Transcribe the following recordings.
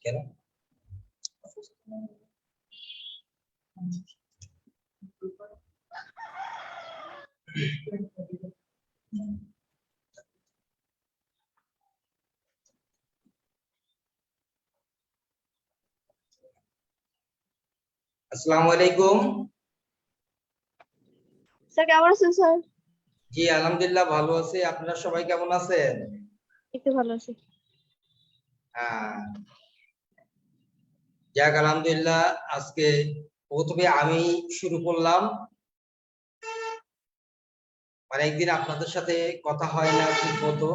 কেন আসসালামু আলাইকুম। স্যার কেমন আছেন স্যার? জি আলহামদুলিল্লাহ ভালো আছি, আপনারা সবাই কেমন আছেন? একটু ভালো আছি। হ্যাঁ, যাক আলহামদুলিল্লাহ। আজকে প্রথমে আমি শুরু করলাম, মানে একদিন আপনাদের সাথে কথা হয় না ঠিক মতো,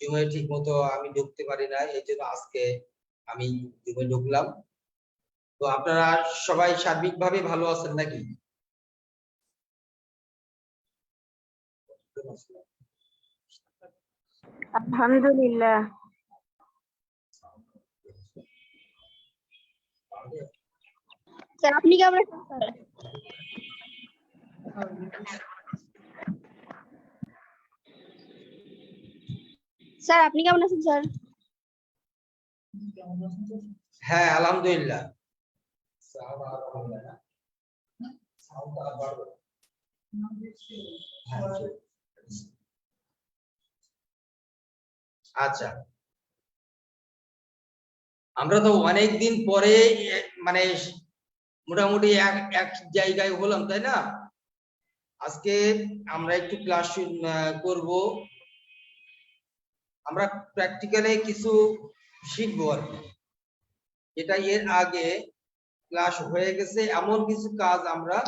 জুমে ঠিক মতো আমি ঢুকতে পারি না, এই জন্য আজকে আমি জুমে ঢুকলাম। তো আপনারা সবাই সার্বিকভাবে ভালো আছেন নাকি? আলহামদুলিল্লাহ। স্যার আপনি কেমন আছেন স্যার? স্যার আপনি কেমন আছেন স্যার? হ্যাঁ আলহামদুলিল্লাহ। আচ্ছা, আমরা তো অনেকদিন পরে মানে মোটামুটি এক জায়গায় হলাম, তাই না? আজকে আমরা একটু ক্লাস করব, আমরা প্র্যাকটিক্যালে কিছু শিখবো আর কি। এটা এর আগে ক্লাস হয়ে গেছে, এমন কিছু কাজ আমরা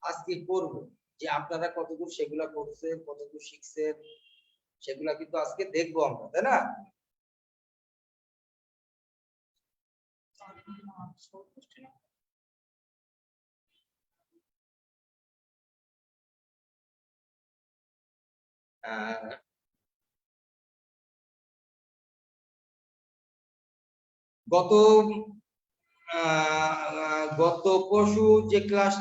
আজকে করব, যে আপনারা কতদূর সেগুলা করছেন, কতদূর শিখছেন, সেগুলা কিন্তু আজকে দেখবো আমরা, তাই না? গত পরশু যে ক্লাস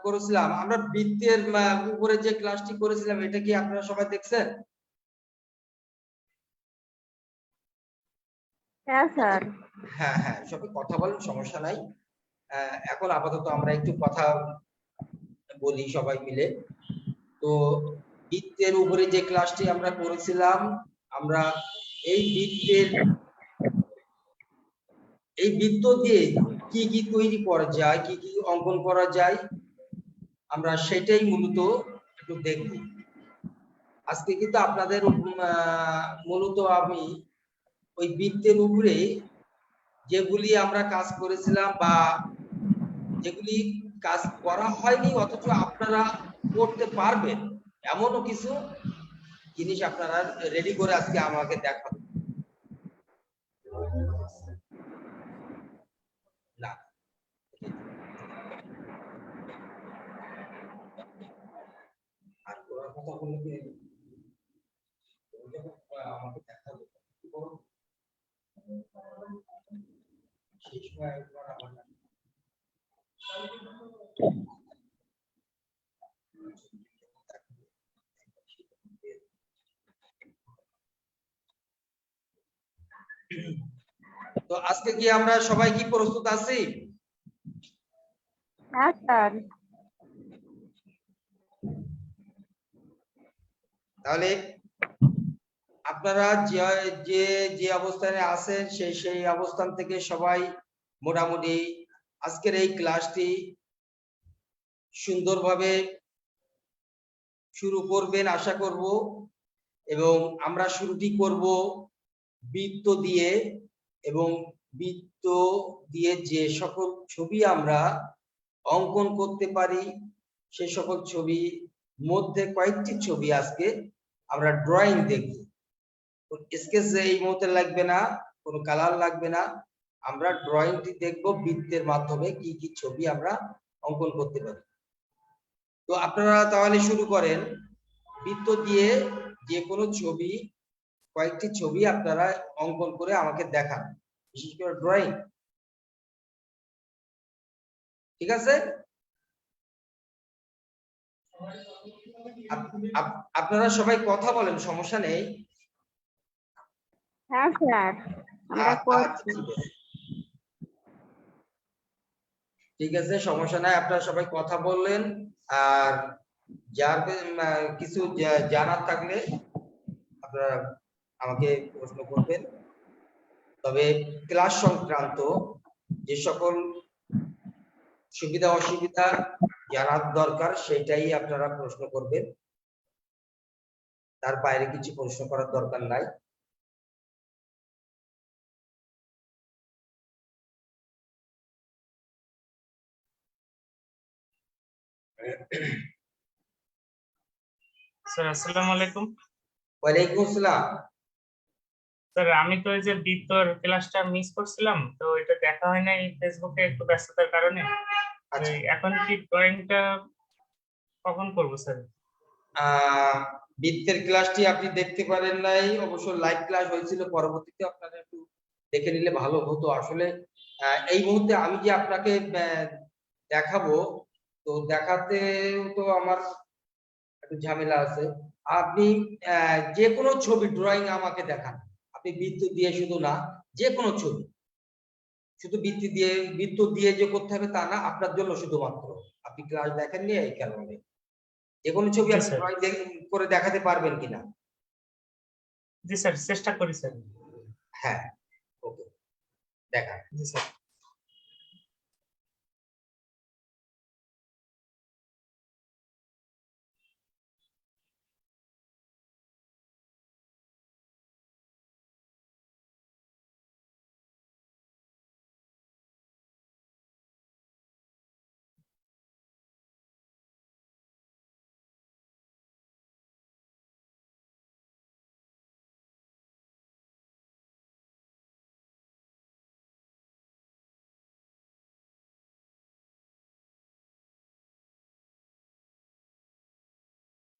করেছিলাম আমরা বৃত্তের উপরে, যে ক্লাসটি করেছিলাম, এটা কি আপনারা সবাই দেখছেন? হ্যাঁ স্যার। হ্যাঁ হ্যাঁ, সবাই কথা বলেন, সমস্যা নাই। এখন আপাতত আমরা একটু কথা বলি সবাই মিলে। তো বৃত্তের উপরে যে ক্লাসটি আমরা করেছিলাম, আমরা এই বৃত্ত দিয়ে কি কি তৈরি করা যায়, কি কি অঙ্কন করা যায়, আমরা সেটাই মূলত একটু দেখব আজকে। কিন্তু আপনাদের মূলত আমি ওই বৃত্তের উপরে যেগুলি আমরা কাজ করেছিলাম, বা যেগুলি কাজ করা হয়নি অথচ আপনারা করতে পারবেন, এমনও কিছু জিনিস আপনারা রেডি করে আজকে আমাকে দেখাবেন। না, আর করার কথা বললে আমাকে দেখাবে সেই সময় একবার আমার তো আজকে কি আমরা সবাই কি প্রস্তুত আছি? হ্যাঁ স্যার। তাহলে আপনারা যে যে অবস্থানে আছেন সেই অবস্থান থেকে সবাই মোটামুটি আজকের এই ক্লাসটি সুন্দরভাবে শুরু করবেন আশা করব। এবং আমরা শুরুটি করব বৃত্ত দিয়ে, এবং বৃত্ত দিয়ে যে সকল ছবি আমরা অঙ্কন করতে পারি, সে সকল ছবি মধ্যে কয়েকটি ছবি আজকে আমরা ড্রয়িং দেখব। স্কেচ এই মুহূর্তে লাগবে না, কোনো কালার লাগবে না, আমরা ড্রয়িংটি দেখব বৃত্তের মাধ্যমে কি কি ছবি আমরা অঙ্কন করতে পারি। তো আপনারা তাহলে শুরু করেন। বৃত্ত দিয়ে যে কোনো ছবি, কয়েকটি ছবি আপনারা অঙ্কন করে আমাকে দেখান, বিশেষ করে ড্রয়িং। ঠিক আছে? আপনারা সবাই কথা বলেন, সমস্যা নেই। হ্যাঁ স্যার, আমরা করছি। ঠিক আছে, সমস্যা নাই, আপনারা সবাই কথা বললেন। আর যার কিছু জানার থাকলে আপনারা আমাকে প্রশ্ন করবেন। তবে ক্লাস সংক্রান্ত যে সকল সুবিধা অসুবিধা জানার দরকার সেটাই আপনারা প্রশ্ন করবেন, তার বাইরে কিছু প্রশ্ন করার দরকার নাই। স্যার আসসালামু আলাইকুম। ওয়ালাইকুম আসসালাম। স্যার আমি তো এই যে বৃত্তর ক্লাসটা মিস করছিলাম, তো এটা দেখা হয় নাই ফেসবুকে একটু ব্যস্ততার কারণে। আচ্ছা, এখন কি ড্রয়িংটা কখন করবো স্যার? বৃত্তের ক্লাসটি আপনি দেখতে পারেন নাই, অবশ্য লাইভ ক্লাস হয়েছিল, পরবর্তীতে আপনারা একটু দেখে নিলে ভালো হতো। আসলে এই মুহূর্তে আমি যে আপনাকে দেখাবো, তো দেখাতে তো আমার একটু ঝামেলা আছে। আপনি যে কোনো ছবি ড্রয়িং আমাকে দেখান, আপনি বৃত্ত দিয়ে শুধু না, যে কোনো ছবি, শুধু বৃত্ত দিয়ে যে করতে হবে তা না, আপনার জন্য শুধুমাত্র। আপনি ক্লাস দেখেননি এই কারণে। যে কোনো ছবি জি আপনি স্যার, ড্রয়িং করে দেখাতে পারবেন কিনা? জি স্যার, চেষ্টা করি স্যার। হ্যাঁ, ওকে, দেখান। জি স্যার।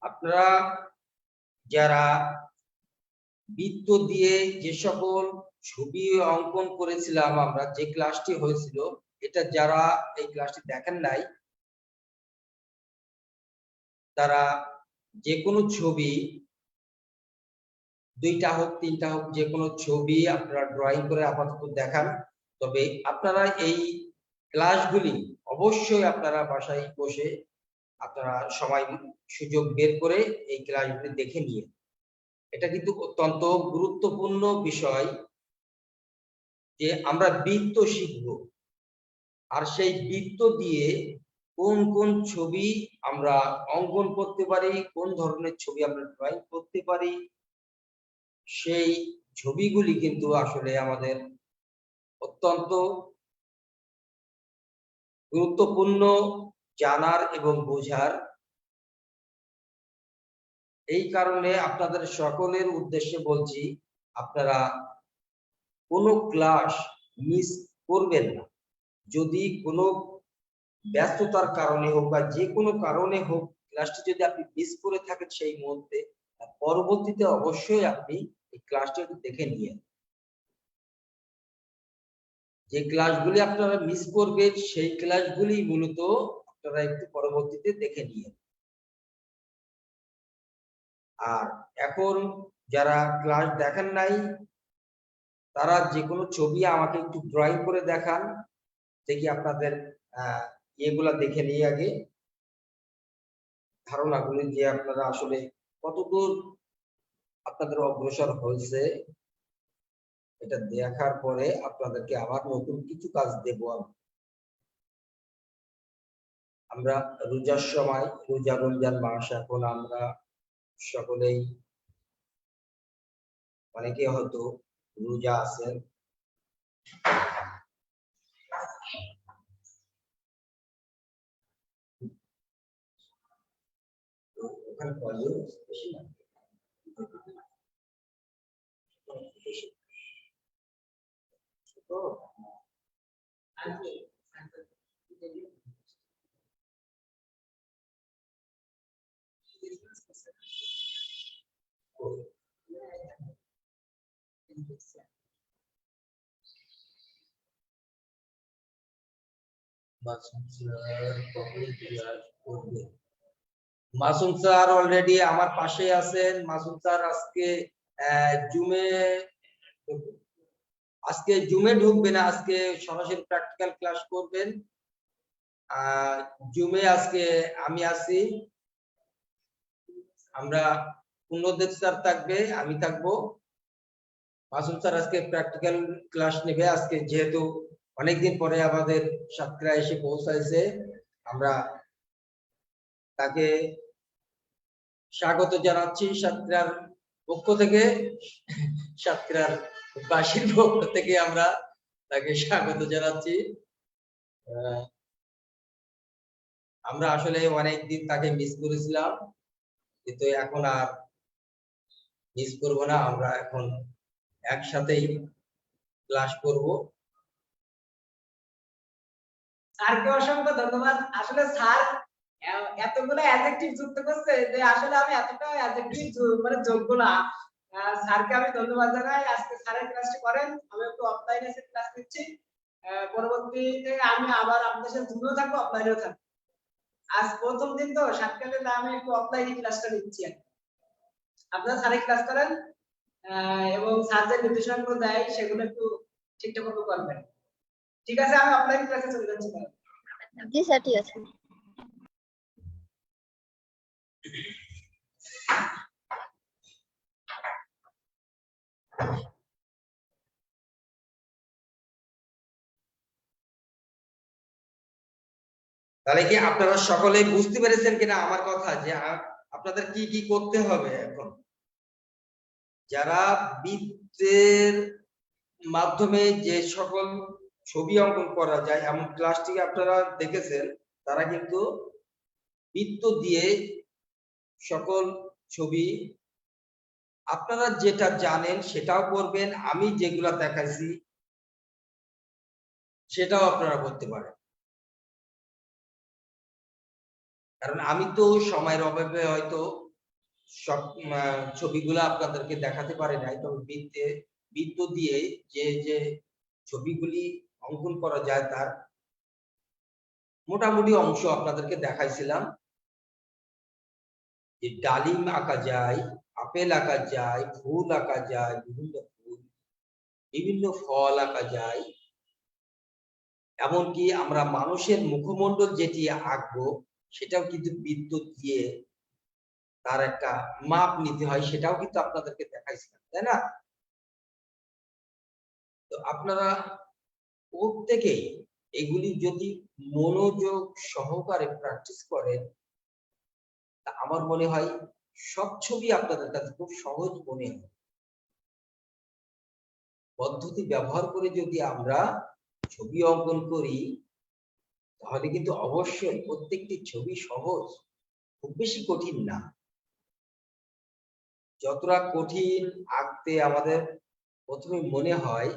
আপনারা যারা বৃত্ত দিয়ে যে সকল ছবি অঙ্কন করেছিলাম, আমরা যে ক্লাসটি হয়েছিল, এটা যারা এই ক্লাসটি দেখেন নাই, তারা যে কোনো ছবি, দুইটা হোক তিনটা হোক, যে কোনো ছবি আপনারা ড্রয়িং করে আপাতত দেখান। তবে আপনারা এই ক্লাসগুলি অবশ্যই আপনারা বাসায় বসে আপনারা সময় সুযোগ বের করে এই ক্লাসগুলি দেখে নিয়ে, এটা কিন্তু অত্যন্ত গুরুত্বপূর্ণ বিষয় যে আমরা বৃত্ত শিখব। আর সেই বৃত্ত দিয়ে কোন কোন ছবি আমরা অঙ্কন করতে পারি, কোন ধরনের ছবি আমরা ড্রয়িং করতে পারি, সেই ছবিগুলি কিন্তু আসলে আমাদের অত্যন্ত গুরুত্বপূর্ণ জানার এবং বোঝার। এই কারণে আপনাদের সকলের উদ্দেশ্যে বলছি, আপনারা কোনো ক্লাস মিস করবেন না। যদি কোনো ব্যস্ততার কারণে হোক বা যে কোনো কারণে হোক, ক্লাসটি যদি আপনি মিস করে থাকেন সেই মুহূর্তে, পরবর্তীতে অবশ্যই আপনি এই ক্লাসটি একটু দেখে নিয়েন। যে ক্লাসগুলি আপনারা মিস করবেন সেই ক্লাসগুলি মূলত আপনারা একটু পরবর্তীতে দেখে নিয়েন। আর এখন যারা ক্লাস দেখেন নাই, তারা যে কোনো ছবি আমাকে একটু ড্রয়িং করে দেখান, দেখি আপনাদের ইয়েগুলা দেখে নিই আগে, ধারণাগুলি যে আপনারা আসলে কতদূর আপনাদের অগ্রসর হয়েছে। এটা দেখার পরে আপনাদেরকে আবার নতুন কিছু কাজ দেব। আমরা রোজার সময়, রমজান মাস, এখন আমরা সকলেই, অনেকে হয়তো রোজা আছেন। ওখানে বেশি না, তো মাসুম স্যার অলরেডি আমার পাশে আছেন। মাসুম স্যার আজকে জুমে ঢুকবে না, আজকে সরাসরি প্র্যাকটিক্যাল ক্লাস করবেন। জুমে আজকে আমি আছি, আমরা পূর্ণদেব স্যার থাকবে, আমি থাকবো। মাসুম স্যার আজকে প্র্যাকটিক্যাল ক্লাস নেবে। আজকে যেহেতু অনেকদিন পরে আমাদের সাতক্ষীরা এসে পৌঁছাইছে, আমরা তাকে স্বাগত জানাচ্ছি সাতক্ষীরার পক্ষ থেকে, সাতক্ষীরার বাসীর পক্ষ থেকে আমরা তাকে স্বাগত জানাচ্ছি। আমরা আসলে অনেকদিন তাকে মিস করেছিলাম, কিন্তু এখন আর মিস করব না, আমরা এখন একসাথেই ক্লাস করব। স্যারকে অসংখ্য ধন্যবাদ। আসলে স্যার এতগুলো অ্যাডজেক্টিভ যুক্ত করছে যে আসলে আমি এতটা অ্যাডজেক্টিভ মানে যোগ্য না। স্যারকে আমি ধন্যবাদ জানাই। আজকে স্যারের ক্লাসটি করেন, আমি একটু অফলাইনে এসে ক্লাস নিচ্ছি। পরবর্তীতে আমি আবার আপনাদের সাথে জুমেও থাকবো, অফলাইনেও থাকবো। আজ প্রথম দিন তো সাতক্ষীরাতে আমি একটু অফলাইনে ক্লাসটা নিচ্ছি। আপনারা স্যারের ক্লাস করেন এবং স্যার যে নির্দেশনাগুলো দেয় সেগুলো একটু ঠিকঠাক মতো করবেন। ঠিক আছে, আমি অফলাইন ক্লাসে চলে যাচ্ছি। জি স্যার, ঠিক আছে। তাহলে কি আপনারা সকলে বুঝতে পেরেছেন কিনা আমার কথা, যে আপনাদের কি কি করতে হবে এখন? যারা বৃত্তের মাধ্যমে যে সকল ছবি অঙ্কন করা যায় এমন ক্লাসটিকে আপনারা দেখেছেন, তারা কিন্তু বৃত্ত দিয়ে সকল ছবি, আপনারা যেটা জানেন সেটাও করবেন, আমি যেগুলা দেখাইছি সেটাও আপনারা করতে পারেন। কারণ আমি তো সময়ের অভাবে হয়তো সব ছবিগুলো আপনাদেরকে দেখাতে পারি নাই, তবে বৃত্ত দিয়ে যে ছবিগুলি অঙ্কন করা যায় তার মোটামুটি অংশ আপনাদেরকে দেখাইছিলাম। যে ডালিম আঁকা যায়, আপেল আঁকা যায়, ফুল আঁকা যায়, বিভিন্ন ফল আঁকা যায়, এমনকি আমরা মানুষের মুখমণ্ডল যেটি আঁকবো সেটাও কিন্তু বৃত্ত দিয়ে তার একটা মাপ নিতে হয়, সেটাও কিন্তু আপনাদেরকে দেখাইছিলাম, তাই না? তো আপনারা প্রত্যেকেই এগুলি যদি মনোযোগ সহকারে প্র্যাকটিস করেন, তা আমার মনে হয় সব ছবি আপনাদের কাছে খুব সহজ মনে হয়। পদ্ধতি ব্যবহার করে যদি আমরা ছবি অঙ্কন করি তাহলে কিন্তু অবশ্যই প্রত্যেকটি ছবি সহজ, খুব বেশি কঠিন না। যতটা কঠিন আঁকতে আমাদের প্রথমে মনে হয়,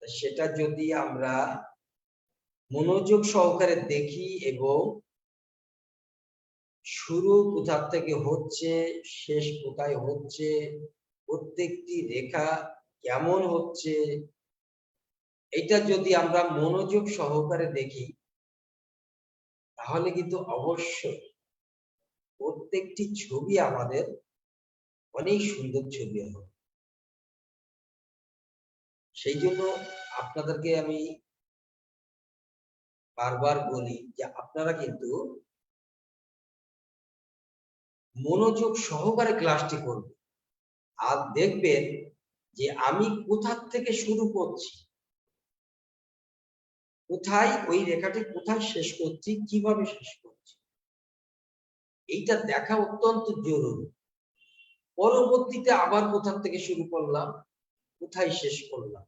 সেটা যদি আমরা মনোযোগ সহকারে দেখি এবং শুরু কোথা থেকে হচ্ছে, শেষ কোথায় হচ্ছে, প্রত্যেকটি রেখা কেমন হচ্ছে, এটা যদি আমরা মনোযোগ সহকারে দেখি তাহলে কিন্তু অবশ্যই প্রত্যেকটি ছবি আমাদের অনেক সুন্দর ছবি হবে। সেই জন্য আপনাদেরকে আমি বারবার বলি যে আপনারা কিন্তু মনোযোগ সহকারে ক্লাসটি করবেন, আর দেখবেন যে আমি কোথা থেকে শুরু করছি, কোথায় ওই রেখাটি কোথায় শেষ করছি, কিভাবে শেষ করছি, এইটা দেখা অত্যন্ত জরুরি। পরবর্তীতে আবার কোথা থেকে শুরু করলাম, কোথায় শেষ করলাম,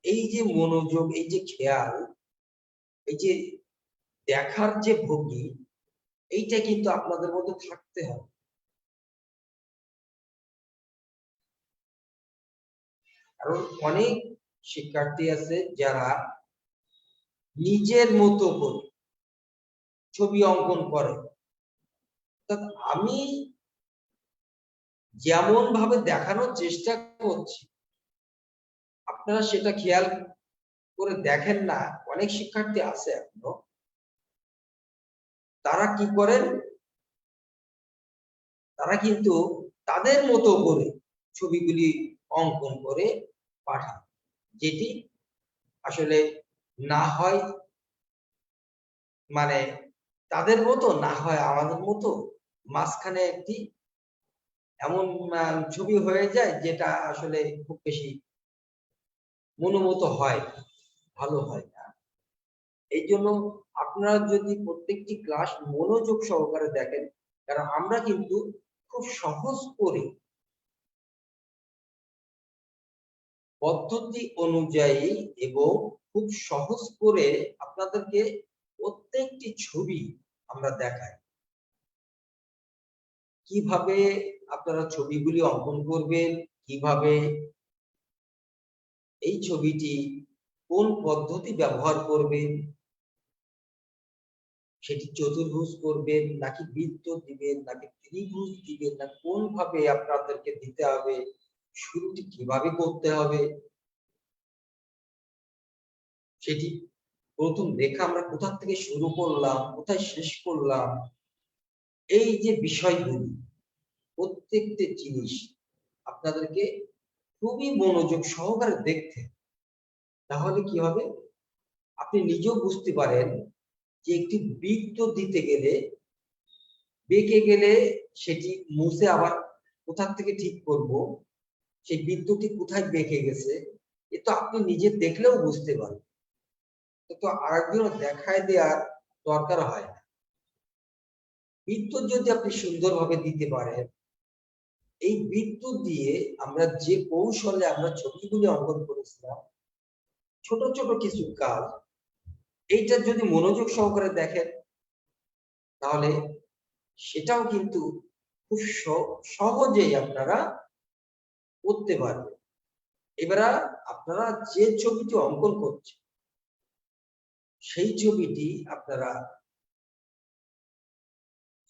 এই যে মনোযোগ, এই যে খেয়াল, এই যে দেখার যে ভঙ্গি, এইটা কিন্তু আপনাদের মধ্যে থাকতে হবে। কারণ অনেক শিক্ষার্থী আছে যারা নিজের মতো করে ছবি অঙ্কন করে, আমি যেমন ভাবে দেখানোর চেষ্টা করছি আপনারা সেটা খেয়াল করে দেখেন না, অনেক শিক্ষার্থী আছে এখনো, তারা কি করেন, তারা কিন্তু তাদের মতো করে ছবিগুলি অঙ্কন করে পাঠান, যেটি আসলে না হয় মানে তাদের মতো, না হয় আমাদের মতো, মাঝখানে একটি এমন ছবি হয়ে যায় যেটা আসলে খুব বেশি মনোমত হয়, ভালো হয় না। এই জন্য আপনারা যদি প্রত্যেকটি ক্লাস মনোযোগ সহকারে দেখেন, কারণ আমরা কিন্তু খুব সহজ করে পদ্ধতি অনুযায়ী এবং খুব সহজ করে আপনাদেরকে প্রত্যেকটি ছবি আমরা দেখাই, কিভাবে আপনারা ছবিগুলি অঙ্কন করবেন, কিভাবে এই ছবিটি কোন পদ্ধতি ব্যবহার করবেন, সেটি চতুর্ভুজ করবেন নাকি বৃত্ত দিবেন নাকি ত্রিভুজ দিবেন, না কোন ভাবে আপনাদেরকে দিতে হবে, শুরুটি কিভাবে করতে হবে, সেটি প্রথম রেখা আমরা কোথা থেকে শুরু করলাম, কোথায় শেষ করলাম, এই যে বিষয়গুলি প্রত্যেকটি জিনিস আপনাদেরকে খুবই মনোযোগ সহকারে দেখতে, তাহলে কি হবে, আপনি নিজেও বুঝতে পারেন যে একটি বৃত্ত দিতে গেলে বেঁকে গেলে সেটি মুছে আবার কোথা থেকে ঠিক করব, সেই বৃত্তটি কোথায় বেঁকে গেছে, এ তো আপনি নিজে দেখলেও বুঝতে পারবেন, তো আরেকজন দেখায় দেওয়ার দরকার হয় না। বৃত্ত যদি আপনি সুন্দরভাবে দিতে পারেন, এই বৃত্ত দিয়ে আমরা যে কৌশলে আমরা ছবিগুলি অঙ্কন করেছিলাম, ছোট ছোট কিছু কাজ, এইটা যদি মনোযোগ সহকারে দেখেন, তাহলে সেটাও কিন্তু খুব সহজেই আপনারা করতে পারবেন। এবার আপনারা যে ছবিটি অঙ্কন করছেন, সেই ছবিটি আপনারা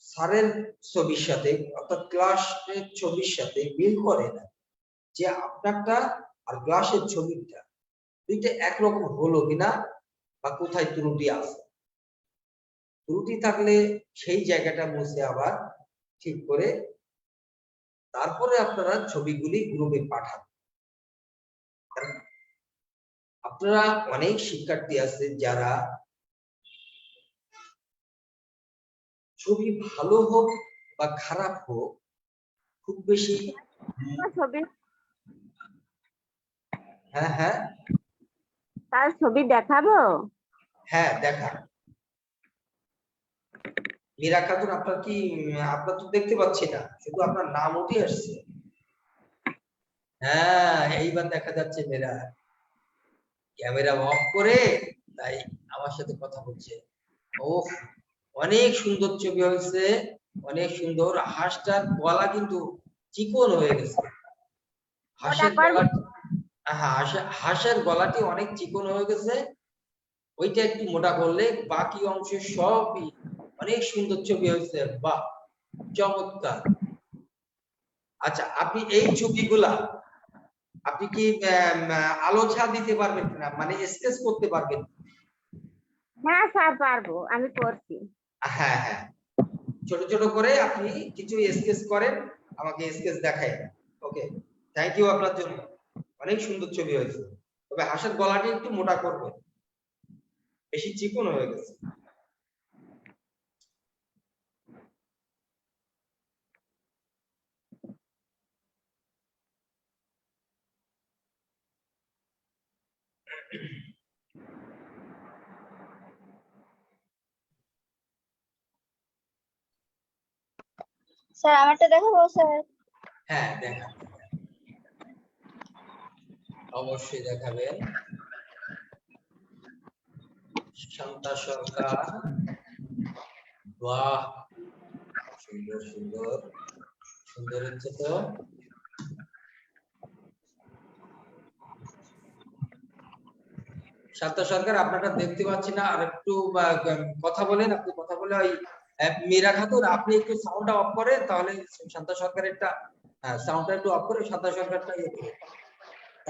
স্যারের ছবির সাথে অর্থাৎ ক্লাসের ছবির সাথে মিল করে না, যে আপনারটা আর ক্লাসের ছবিটা দুইটা একরকম হলো কিনা বা কোথায় ত্রুটি আছে। ত্রুটি থাকলে সেই জায়গাটা মুছে আবার ঠিক করে তারপরে আপনারা ছবিগুলি গ্রুপে পাঠান। আপনারা অনেক শিক্ষার্থী আছে যারা ছবি ভালো হোক বা খারাপ হোক, খুব বেশি ছবি হ্যাঁ হ্যাঁ তার ছবি দেখাবো। হ্যাঁ দেখা। মীরা খাতুন, আপনার কি আপনার তো দেখতে পাচ্ছি না, শুধু আপনার নাম উঠে আসছে। হ্যাঁ এইবার দেখা যাচ্ছে মীরা ক্যামেরা অফ করে তাই আমার সাথে কথা বলছে। ও অনেক সুন্দর ছবি হয়েছে, অনেক সুন্দর। হাঁসটার গলা কিন্তু চিকন হয়ে গেছে, হাঁসের গলা, হাঁসের গলাটি অনেক চিকন হয়ে গেছে, ওইটা একটু মোটা করলে বাকি অংশ সবই অনেক সুন্দর ছবি হয়েছে। বাহ, চমৎকার। আচ্ছা, আপনি এই ছবিগুলা আপনি কি আলো ছা দিতে পারবেন না, মানে স্কেচ করতে পারবেন? হ্যাঁ স্যার পারবো, আমি করছি। হ্যাঁ হ্যাঁ, ছোট ছোট করে আপনি কিছু স্কেচ করেন, আমাকে স্কেচ দেখায়। ওকে, থ্যাংক ইউ আপনার জন্য, অনেক সুন্দর ছবি হয়েছে। তবে হাঁসের গলাটি একটু মোটা করবেন, বেশি চিকন হয়ে গেছে। স্যার আমারটা দেখাবো স্যার? হ্যাঁ দেখান, অবশ্যই দেখাবেন। শান্তা সরকার, বাহ, সুন্দর সুন্দর সুন্দর হচ্ছে তো। শান্তা সরকার, আপনারটা দেখতে পাচ্ছি না, আর একটু কথা বলেন। আপনি কথা বলে ওই মীরা খাতুন, আপনি একটু সাউন্ডটা অফ করেন, তাহলে শান্তা সরকারেরটা সাউন্ডটা একটু অফ করে শান্তা সরকারটা ইয়ে করুন,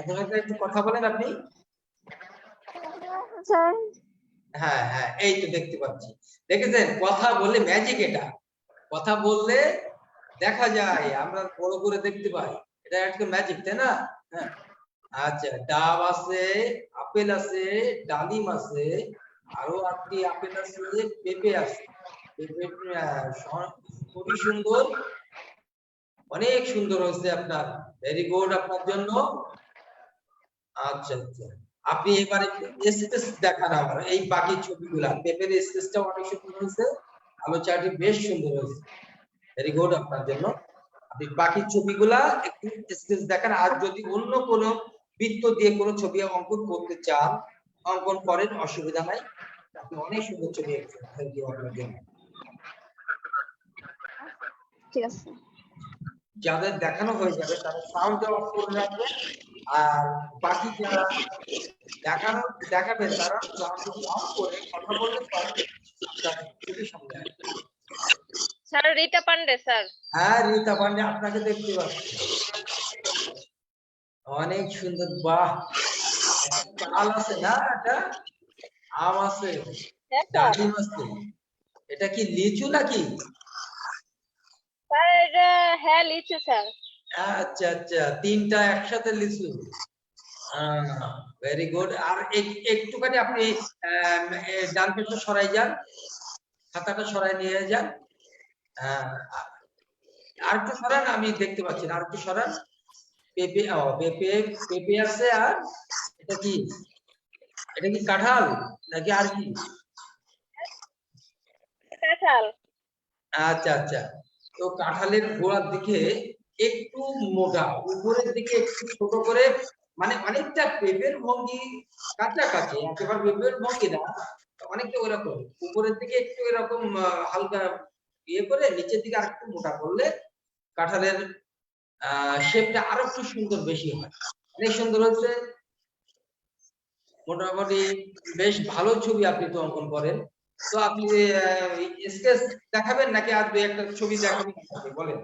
আপনার সাথে একটু কথা বলেন আপনি। স্যার হ্যাঁ হ্যাঁ, এই তো দেখতে পাচ্ছি। দেখেছেন, কথা বললে ম্যাজিক, এটা কথা বললে দেখা যায়, আমরা বড় করে দেখতে পাই, এটা একটা ম্যাজিক, তাই না? হ্যাঁ, আচ্ছা, ডাব আছে, আপেল আছে, ডালিম আছে, আরো একটি আপেল আছে, পেঁপে আছে। পেঁপে খুবই সুন্দর, অনেক সুন্দর হয়েছে আপনার, ভেরি গুড আপনার জন্য। আচ্ছা আচ্ছা, আপনি এবারে স্পেস দেখান আমার এই বাকি ছবিগুলা, পেপের স্পেসটা অনেক সুন্দর হয়েছে, আলো চারটি বেশ সুন্দর হয়েছে, ভেরি গুড আপনার জন্য। আপনি বাকি ছবিগুলা একটু স্পেস দেখান, আর যদি অন্য কোনো বৃত্ত দিয়ে কোনো ছবি অঙ্কন করতে চান অঙ্কন করেন, অসুবিধা নাই, আপনি অনেক সুন্দর ছবি এঁকেছেন, থ্যাংক ইউ আপনার জন্য। ঠিক আছে। যাদের দেখানো হয়ে যাবে তারা সাউন্ড অফ করে রাখবে, আর বাকি যারা দেখাবেন তারা সাউন্ড অফ করে কথা বলতে পারবে। খুবই সামনে আসবে। Sir Rita Pandey sir. হ্যাঁ রীতা পান্ডে, আপনাকে দেখতে পাচ্ছি, অনেক সুন্দর, বাহ, চাল আছে না, এটা আম আছে, ডালিম আছে, এটা কি লিচু নাকি? স্যার এটা হ্যাঁ লিচু স্যার। আচ্ছা আচ্ছা, তিনটা একসাথে লিচু, ভেরি গুড। আর একটুখানি আপনি ডান পাশে সরাই যান, খাতাটা সরাই নিয়ে যান, আর একটু সরান, আমি দেখতে পাচ্ছি না, আর একটু সরান। পেঁপে, পেঁপে, পেঁপে আছে, আর এটা কি, এটা কি কাঁঠাল নাকি আর কি? কাঁঠাল। আচ্ছা আচ্ছা, তো কাঁঠালের গোড়ার দিকে একটু মোটা, উপরের দিকে একটু ছোট করে, মানে অনেকটা পেঁপের ভঙ্গি কাছাকাছি, একেবারে পেঁপের ভঙ্গি না, অনেকটা ওইরকম, উপরের দিকে একটু এরকম হালকা ইয়ে করে, নিচের দিকে আরেকটু মোটা করলে কাঁঠালের শেপটা আরো একটু সুন্দর বেশি হয়, অনেক সুন্দর হচ্ছে। মোটামুটি বেশ ভালো ছবি আপনি তো অঙ্কন করেন। তো আপনি স্কেচ দেখাবেন নাকি আর দুই একটা ছবি দেখাবেন, বলেন।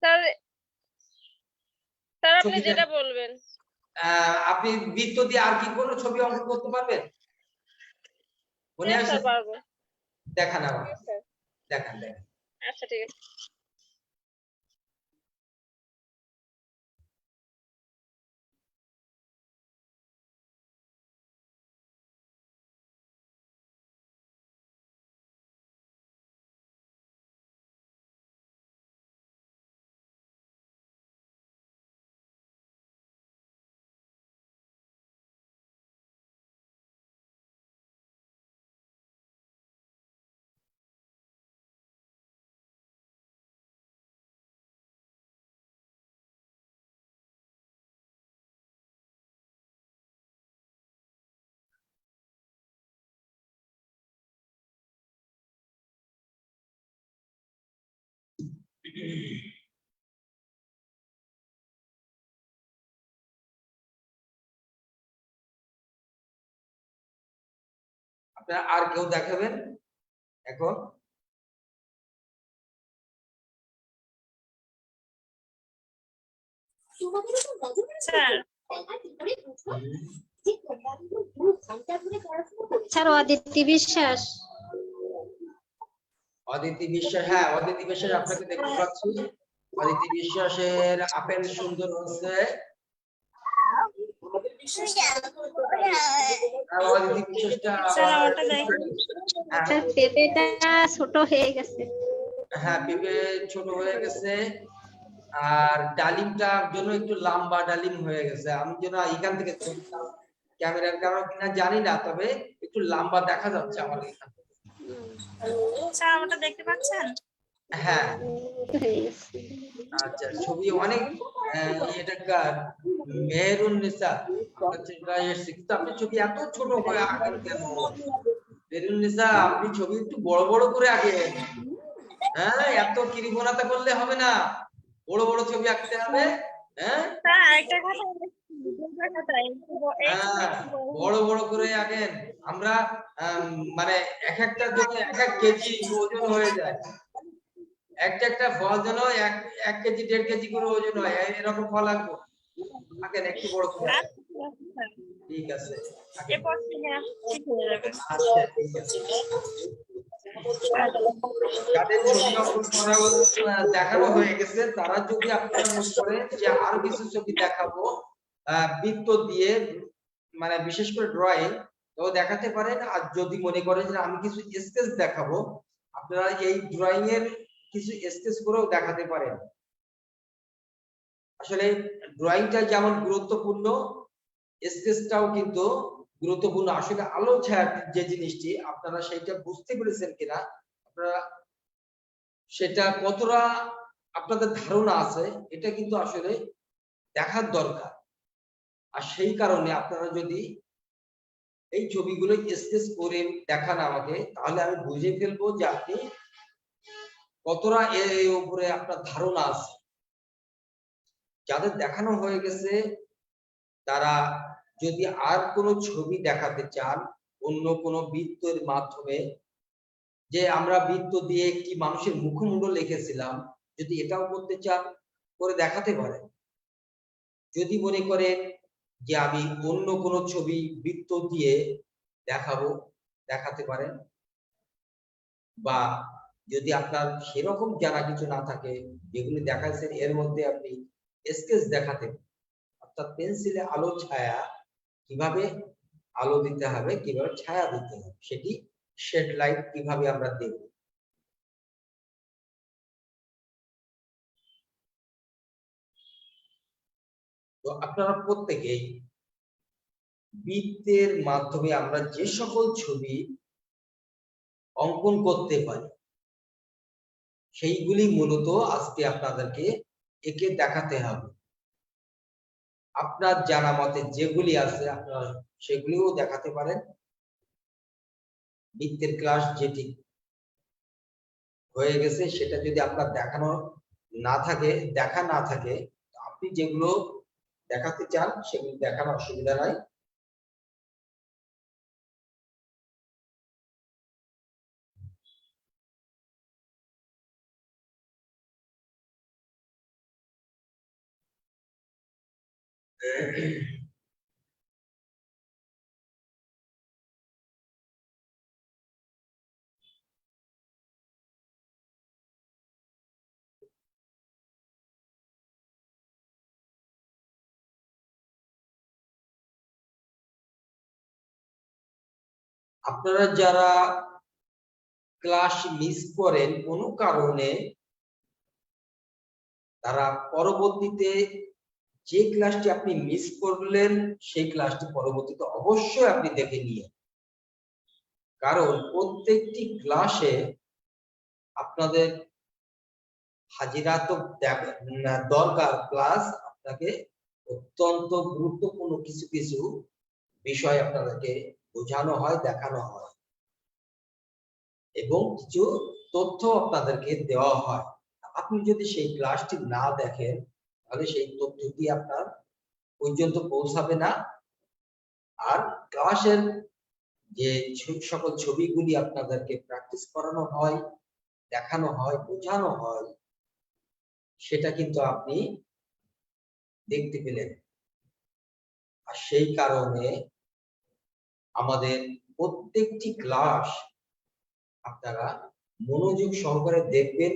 স্যার স্যার আপনি ছবিটা যেটা বলবেন। আপনি বৃত্ত দিয়ে আর কি কোনো ছবি অঙ্কন করতে পারবেন? মনে হ্যাঁ আছে? স্যার পারবো। দেখান আমার, হ্যাঁ, স্যার। দেখান দেখান। আচ্ছা ঠিক আছে। আপনারা আর কেউ দেখাবেন এখন? স্যার স্যার অদিতি বিশ্বাস। অদিতি বিশ্বাস, হ্যাঁ অদিতি বিশ্বাস আপনাকে দেখতে পাচ্ছি। অদিতি বিশ্বাসের আপেল সুন্দর হচ্ছে। অদিতি বিশ্বাসটা স্যার পেঁপেটা ছোট হয়ে গেছে। হ্যাঁ পেঁপে ছোট হয়ে গেছে, আর ডালিমটার জন্য একটু লম্বা ডালিম হয়ে গেছে। আমি যেন এখান থেকে ক্যামেরার কারণে কিনা জানি না, তবে একটু লম্বা দেখা যাচ্ছে আমার এখান থেকে। স্যার আমারটা দেখতে পাচ্ছেন? হ্যাঁ হয়ে গেছে। আচ্ছা, ছবি অনেক এটা মেহেরুন্নিসা, কিন্তু আপনি ছবি এত ছোট করে আঁকেন কেন? মেহেরুন্নিসা, আপনি ছবি একটু বড় বড় করে আঁকেন। হ্যাঁ, এত কৃপণতা করলে হবে না, বড় বড় ছবি আঁকতে হবে। হ্যাঁ স্যার আরেকটা কথা বড় বড় করে আঁকেন। আমরা মানে এক একটার জন্য এক এক কেজি ওজন হয়ে যায়। একটা ফল যেন 1 কেজি 1.5 কেজি করে ওজন হয়, এরকম ফল আনবো। থাকেন একটু বড় করে। ঠিক আছে, থাকেন। এরপর থেকে ঠিক হয়ে যাবে। আচ্ছা, ঠিক আছে। যাদের ছবি অঙ্কন করা দেখানো হয়ে গেছে, তারা যদি আপনারা মনে করেন যে আরো কিছু ছবি দেখাবো বৃত্ত দিয়ে, মানে বিশেষ করে ড্রয়িং, তো দেখাতে পারেন। আর যদি মনে করেন যে আমি কিছু স্কেচ দেখাবো, আপনারা এই ড্রয়িং এর কিছু স্কেচ করেও দেখাতে পারেন। আসলে ড্রয়িংটা যেমন গুরুত্বপূর্ণ, স্কেচটাও কিন্তু গুরুত্বপূর্ণ। আসলে আলো ছায়া যে জিনিসটি, আপনারা সেটা বুঝতে পেরেছেন কিনা, আপনারা সেটা কতটা আপনাদের ধারণা আছে, এটা কিন্তু আসলে দেখার দরকার। আর সেই কারণে আপনারা যদি এই ছবিগুলো স্কেচ করে দেখান আমাকে, তাহলে আমি বুঝে ফেলবো যে আপনি কতটা এর উপরে আপনার ধারণা আছে। যাদের দেখানো হয়ে গেছে, তারা যদি আর কোনো ছবি দেখাতে চান অন্য কোনো বৃত্তের মাধ্যমে, যে আমরা বৃত্ত দিয়ে একটি মানুষের মুখমণ্ডল লিখেছিলাম, যদি এটাও করতে চান, করে দেখাতে পারেন। যদি মনে করেন যে আমি অন্য কোনো ছবি বৃত্ত দিয়ে দেখাবো, দেখাতে পারেন। বা যদি আপনার সেরকম জানা কিছু না থাকে, যেগুলি দেখাচ্ছেন এর মধ্যে আপনি স্কেচ দেখাতে, অর্থাৎ পেন্সিলে আলো ছায়া কিভাবে আলো দিতে হবে, কিভাবে ছায়া দিতে হবে, সেটি শেড লাইট কিভাবে আমরা দেব। তো আপনারা প্রত্যেকেই বৃত্তের মাধ্যমে আমরা যে সকল ছবি অঙ্কন করতে পারি, সেইগুলি মূলত আজকে আপনাদেরকে এঁকে দেখাতে হবে। আপনার জানা মতে যেগুলি আছে আপনারা সেগুলিও দেখাতে পারেন। বৃত্তের ক্লাস যেটি হয়ে গেছে, সেটা যদি আপনার দেখানো না থাকে, দেখা না থাকে, আপনি যেগুলো দেখাতে চান সেগুলো দেখানোর অসুবিধা নাই। আপনারা যারা ক্লাস মিস করেন কোনো কারণে, তারা পরবর্তীতে যে ক্লাসটি আপনি মিস করলেন সেই ক্লাসটি পরবর্তীতে অবশ্যই আপনি দেখে নিয়ে, কারণ প্রত্যেকটি ক্লাসে আপনাদের হাজিরা তো দরকার, প্লাস আপনাকে অত্যন্ত গুরুত্বপূর্ণ কিছু কিছু বিষয় আপনাদেরকে বোঝানো হয়, দেখানো হয় এবং কিছু তথ্য আপনাদেরকে দেওয়া হয়। আপনি যদি সেই ক্লাসটি না দেখেন, তাহলে সেই তথ্যটি আপনার পর্যন্ত পৌঁছাবে না। আর ক্লাসের যে সকল ছবিগুলি আপনাদেরকে প্র্যাকটিস করানো হয়, দেখানো হয়, বোঝানো হয়, সেটা কিন্তু আপনি দেখতে পেলেন। আর সেই কারণে আমাদের প্রত্যেকটি ক্লাস আপনারা মনোযোগ সহকারে দেখবেন।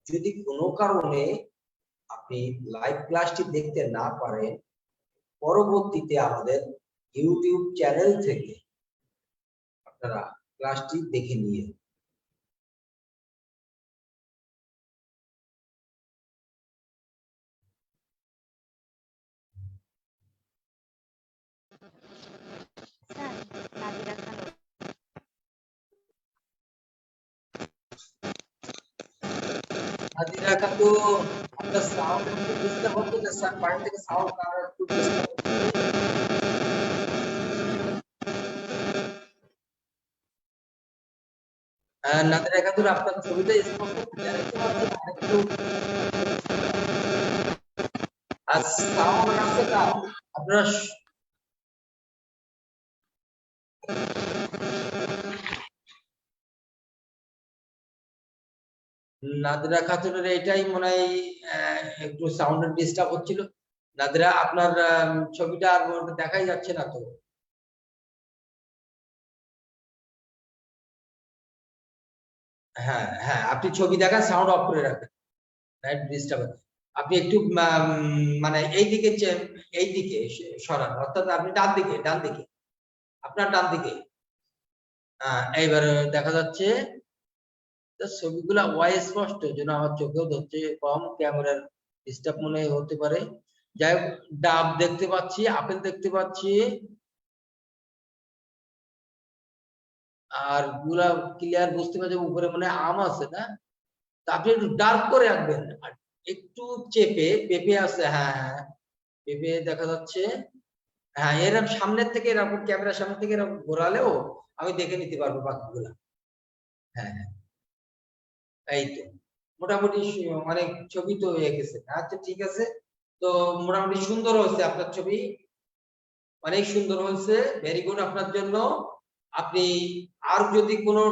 যদি কোনো কারণে আপনি লাইভ ক্লাসটি দেখতে না পারেন, পরবর্তীতে আমাদের ইউটিউব চ্যানেল থেকে আপনারা ক্লাসটি দেখে নিয়ে। হাজিরা তো আপনার সাউন্ড একটু ডিস্টার্ব হচ্ছে না স্যার, বাড়ি থেকে সাউন্ড কারণ একটু ডিস্টার্ব হচ্ছে। নাদের একাদুর আপনার ছবিটা স্পষ্ট দেখতে পাচ্ছেন, আরেকটু আর সাউন্ড আছে না আপনারা। নাদিরা খাতুনের এটাই মনে হয় একটু সাউন্ডের ডিস্টার্ব হচ্ছিল। নাদিরা আপনার ছবিটা আর দেখাই যাচ্ছে না তো। হ্যাঁ হ্যাঁ, আপনি ছবি দেখান, সাউন্ড অফ করে রাখবেন, রাইট? ডিস্টার্ব আপনি একটু মানে এইদিকে সরান, অর্থাৎ আপনি ডান দিকে আপনার ডান দিকে। এইবার দেখা যাচ্ছে ছবিগুলা স্পষ্ট, যেন আমার চোখেও ধরছে কম, ক্যামেরার ডিস্টার্ব মনে হতে পারে। যাই হোক, ডাব দেখতে পাচ্ছি, আপেল দেখতে পাচ্ছি, আর গুলা ক্লিয়ার বুঝতে পারছি। উপরে মনে হয় আম আছে না? তা আপনি একটু ডার্ক করে রাখবেন, আর একটু চেপে পেঁপে আছে। হ্যাঁ হ্যাঁ, পেঁপে দেখা যাচ্ছে। হ্যাঁ, এরকম সামনের থেকে, এরকম ক্যামেরার সামনে থেকে এরকম ঘোরালেও আমি দেখে নিতে পারবো বাকিগুলা। হ্যাঁ হ্যাঁ, এই তো মোটামুটি অনেক ছবি তো হয়ে গেছে। আচ্ছা ঠিক আছে, তো মোটামুটি সুন্দর হয়েছে আপনার ছবি, অনেক সুন্দর হয়েছে, ভেরি গুড আপনার জন্য। আপনি আর যদি কোনো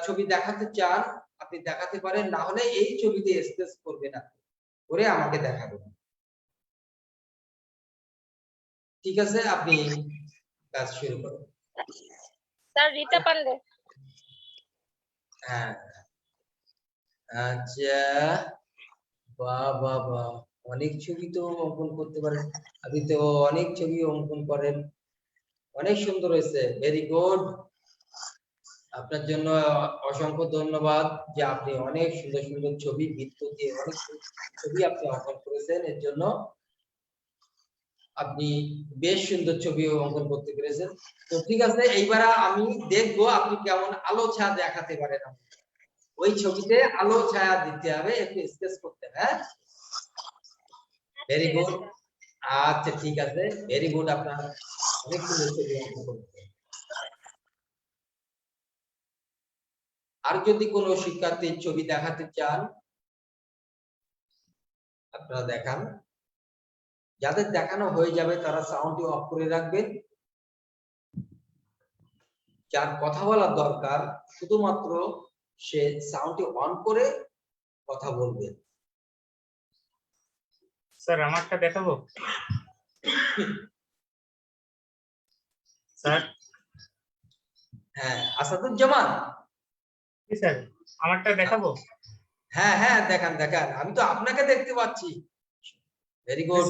ছবি দেখাতে চান আপনি দেখাতে পারেন, না হলে এই ছবিতে স্কেচ করবেন, না করে আমাকে দেখাবেন। ঠিক আছে, আপনি কাজ শুরু করুন। স্যার রীতা পান্ডে। হ্যাঁ, আচ্ছা, বাহ বাহ বাহ, অনেক ছবি তো অঙ্কন করতে পারেন আপনি, তো অনেক ছবি অঙ্কন করেন, অনেক সুন্দর হয়েছে, ভেরি গুড। আপনার জন্য অসংখ্য ধন্যবাদ যে আপনি অনেক সুন্দর সুন্দর ছবি, বৃত্ত দিয়ে অনেক ছবি আপনি অঙ্কন করেছেন। এর জন্য আপনি বেশ সুন্দর ছবি অঙ্কন করতে পেরেছেন। তো ঠিক আছে, এইবার আমি দেখবো আপনি কেমন আলো ছায়া দেখাতে পারেন। ওই ছবিতে আলো ছায়া দিতে হবে, একটু স্কেচ করতে হবে। হ্যাঁ, ভেরি গুড। আচ্ছা ঠিক আছে, ভেরি গুড, আপনার অনেক সুন্দর ছবি অঙ্কন করতে। আর যদি কোনো শিক্ষার্থীর ছবি দেখাতে চান আপনারা দেখান, যাদের দেখানো হয়ে যাবে তারা সাউন্ডটি অফ করে রাখবেন। যার কথা বলার দরকার শুধুমাত্র সে সাউন্ডটি অন করে কথা বলবে। স্যার আমারটা দেখাবো স্যার? হ্যাঁ, আসাদুজ্জামান, কি স্যার আমারটা দেখাবো? হ্যাঁ হ্যাঁ, দেখান দেখান, আমি তো আপনাকে দেখতে পাচ্ছি। Very good.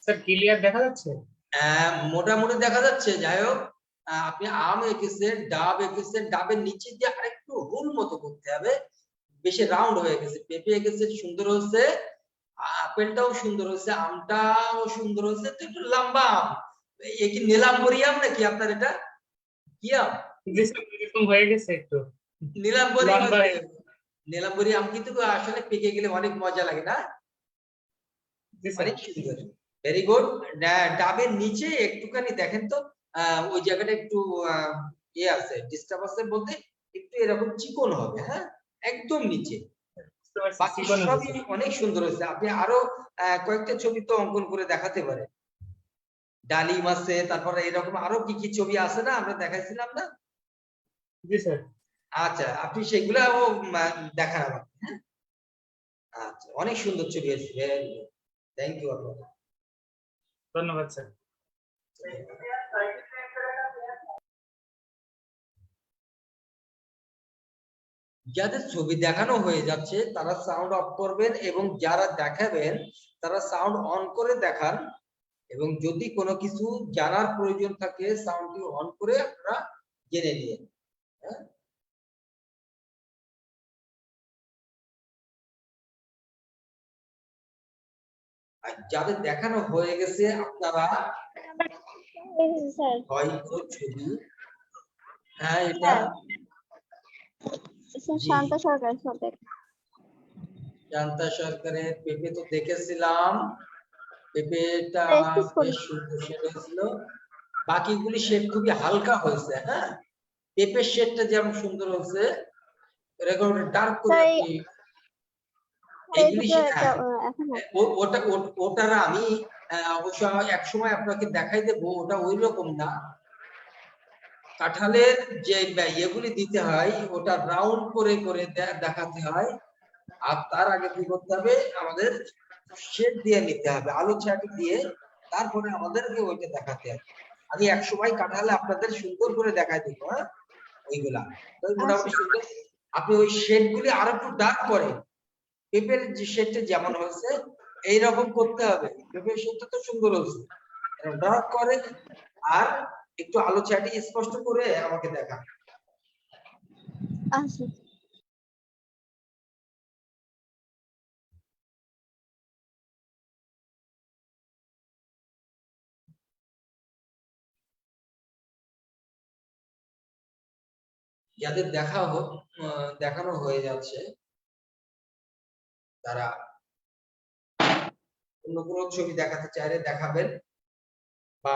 স্যার ক্লিয়ার দেখা যাচ্ছে? মোটামুটি দেখা যাচ্ছে। যাই হোক, আপনি আম এঁকেছেন, ডাব এঁকেছেন, ডাবের নিচে দিয়ে আরেকটু হোল মতো করতে হবে, বেশি রাউন্ড হয়ে গেছে। পেঁপে এঁকেছেন, সুন্দর হচ্ছে, আপেলটাও সুন্দর হচ্ছে, আমটাও সুন্দর হচ্ছে, তো একটু লম্বা আম। এ কি নীলাম্বরী আম নাকি আপনার? এটা কি আম? জি স্যার, এরকম হয়ে গেছে একটু নীলাম্বরী। লম্বা হয়ে গেছে। নীলাম্বরী আম কিন্তু আসলে পেকে গেলে অনেক মজা লাগে না? জি স্যার। অনেক সুন্দর, ভেরি গুড। ডাবের নিচে একটুখানি দেখেন তো, ওই জায়গাটা একটু ইয়ে আছে, ডিস্টার্ব আছে বলতে, একটু এরকম চিকন হবে। হ্যাঁ, একদম নিচে। বুঝতে পারছি, বাকি চিকন সবই হয়েছে। অনেক সুন্দর হয়েছে। আপনি আরো কয়েকটা ছবি তো অঙ্কন করে দেখাতে পারেন। ডালিম আছে, তারপরে এরকম আরো কি কি ছবি আছে না, আমরা দেখাইছিলাম না? জি স্যার। আচ্ছা, আপনি সেগুলাও দেখান আমাকে। হ্যাঁ, আচ্ছা, অনেক সুন্দর ছবি আছে, থ্যাংক ইউ আপনাকে। ধন্যবাদ স্যার। যাদের ছবি দেখানো হয়ে যাচ্ছে তারা সাউন্ড অফ করবেন, এবং যারা দেখাবেন তারা সাউন্ড অন করে দেখান, এবং যদি কোনো কিছু জানার প্রয়োজন থাকে সাউন্ডটি অন করে আপনারা জেনে নিন। হ্যাঁ, আর যাদের দেখানো হয়ে গেছে আপনারা স্যার হয়তো ছবি, হ্যাঁ এটা জি, শান্ত সরকার সাথে জান্তা সরকারের পেঁপে তো দেখেছিলাম, পেঁপেটা Excuse করুন। বেশ সুন্দর শেড হয়েছিল, বাকিগুলি শেড খুবই হালকা হয়েছে। হ্যাঁ, পেঁপের শেডটা যেমন সুন্দর হয়েছে, এরকম ডার্ক করে তাই আপনি এইগুলি এখন ওটার আমি অবশ্য এক সময় আপনাকে দেখাই দেবো, ওটা ওই রকম না, কাঁঠালের যে ইয়েগুলি দিতে হয় ওটা রাউন্ড করে করে দেখাতে হয়, আর তার আগে কি করতে হবে, আমাদের শেড দিয়ে নিতে হবে, আলো ছাটি দিয়ে, তারপরে আমাদেরকে ওইটা দেখাতে হবে। আমি এক সময় কাঁঠালে আপনাদের সুন্দর করে দেখাই দিব, হ্যাঁ ওইগুলা। তো মোটামুটি সুন্দর। আপনি ওই শেড গুলি আরো একটু ডার্ক করেন, পেঁপের যে শেডটা যেমন হয়েছে এইরকম করতে হবে। পেঁপের শেডটা তো সুন্দর হয়েছে, ডার্ক করে আর একটু আলো ছাটি স্পষ্ট করে আমাকে দেখান। আচ্ছা যাদের দেখানো হয়ে যাচ্ছে তারা অন্য কোনো ছবি দেখাতে চাইলে দেখাবেন, বা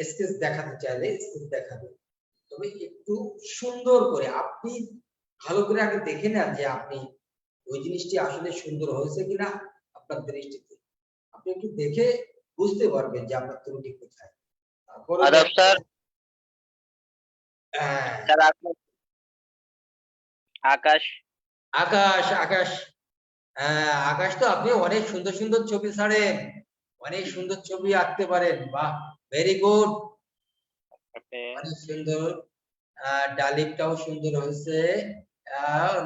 স্কেচ দেখাতে চাইলে স্কেচ দেখাবেন। তবে একটু সুন্দর করে আপনি ভালো করে আগে দেখে নেন যে আপনি ওই জিনিসটি আসলে সুন্দর হয়েছে কিনা আপনার দৃষ্টিতে। আপনি একটু দেখে বুঝতে পারবেন যে আপনার ত্রুটি কোথায়। তারপরে আদাব স্যার। হ্যাঁ, স্যার আকাশ। আকাশ আকাশ আকাশ তো আপনি অনেক সুন্দর সুন্দর ছবি ছাড়েন, অনেক সুন্দর ছবি আঁকতে পারেন। বাহ, ভেরি গুড, অনেক সুন্দর। ডালিমটাও সুন্দর হয়েছে।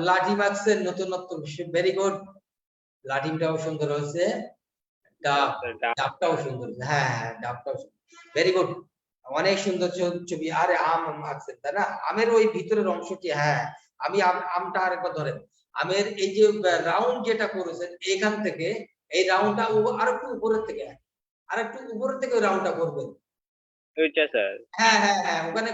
লাঠি মাখছেন নতুনত্ব, ভেরি গুড। লাঠিমটাও সুন্দর হয়েছে, ডাবটাও সুন্দর, হ্যাঁ হ্যাঁ ডাবটাও ভেরি গুড, অনেক সুন্দর ছবি। আরে আম আঁকছেন তাই না, আমের ওই ভিতরের অংশটি, হ্যাঁ আমি আমটা আরেকবার ধরেন, আমের এই যে রাউন্ড যেটা করেছেন এখান থেকে এই রাউন্ডটা আর একটু উপরের থেকে, আর একটু উপরের থেকে রাউন্ডটা করবেন। হ্যাঁ হ্যাঁ হ্যাঁ, ওখানে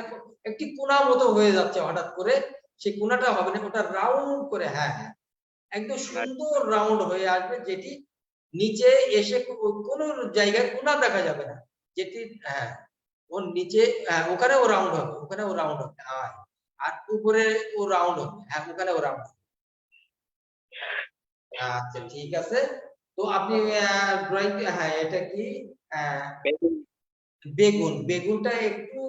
একটি কোণা মতো হয়ে যাচ্ছে হঠাৎ করে, সেই কোণাটা হবে না, ওটা রাউন্ড করে, হ্যাঁ হ্যাঁ একদম সুন্দর রাউন্ড হয়ে আসবে, যেটি নিচে এসে কোনো জায়গায় কোণা দেখা যাবে না, যেটি হ্যাঁ ওর নিচে ওখানে ও রাউন্ড হবে, ওখানে ও রাউন্ড হবে, আর উপরে ও রাউন্ড হবে, হ্যাঁ ওখানে ও রাউন্ড হবে। আচ্ছা ঠিক আছে, তো আপনি ড্রয়িং, হ্যাঁ এটা কি বেগুন, বেগুনটা একটু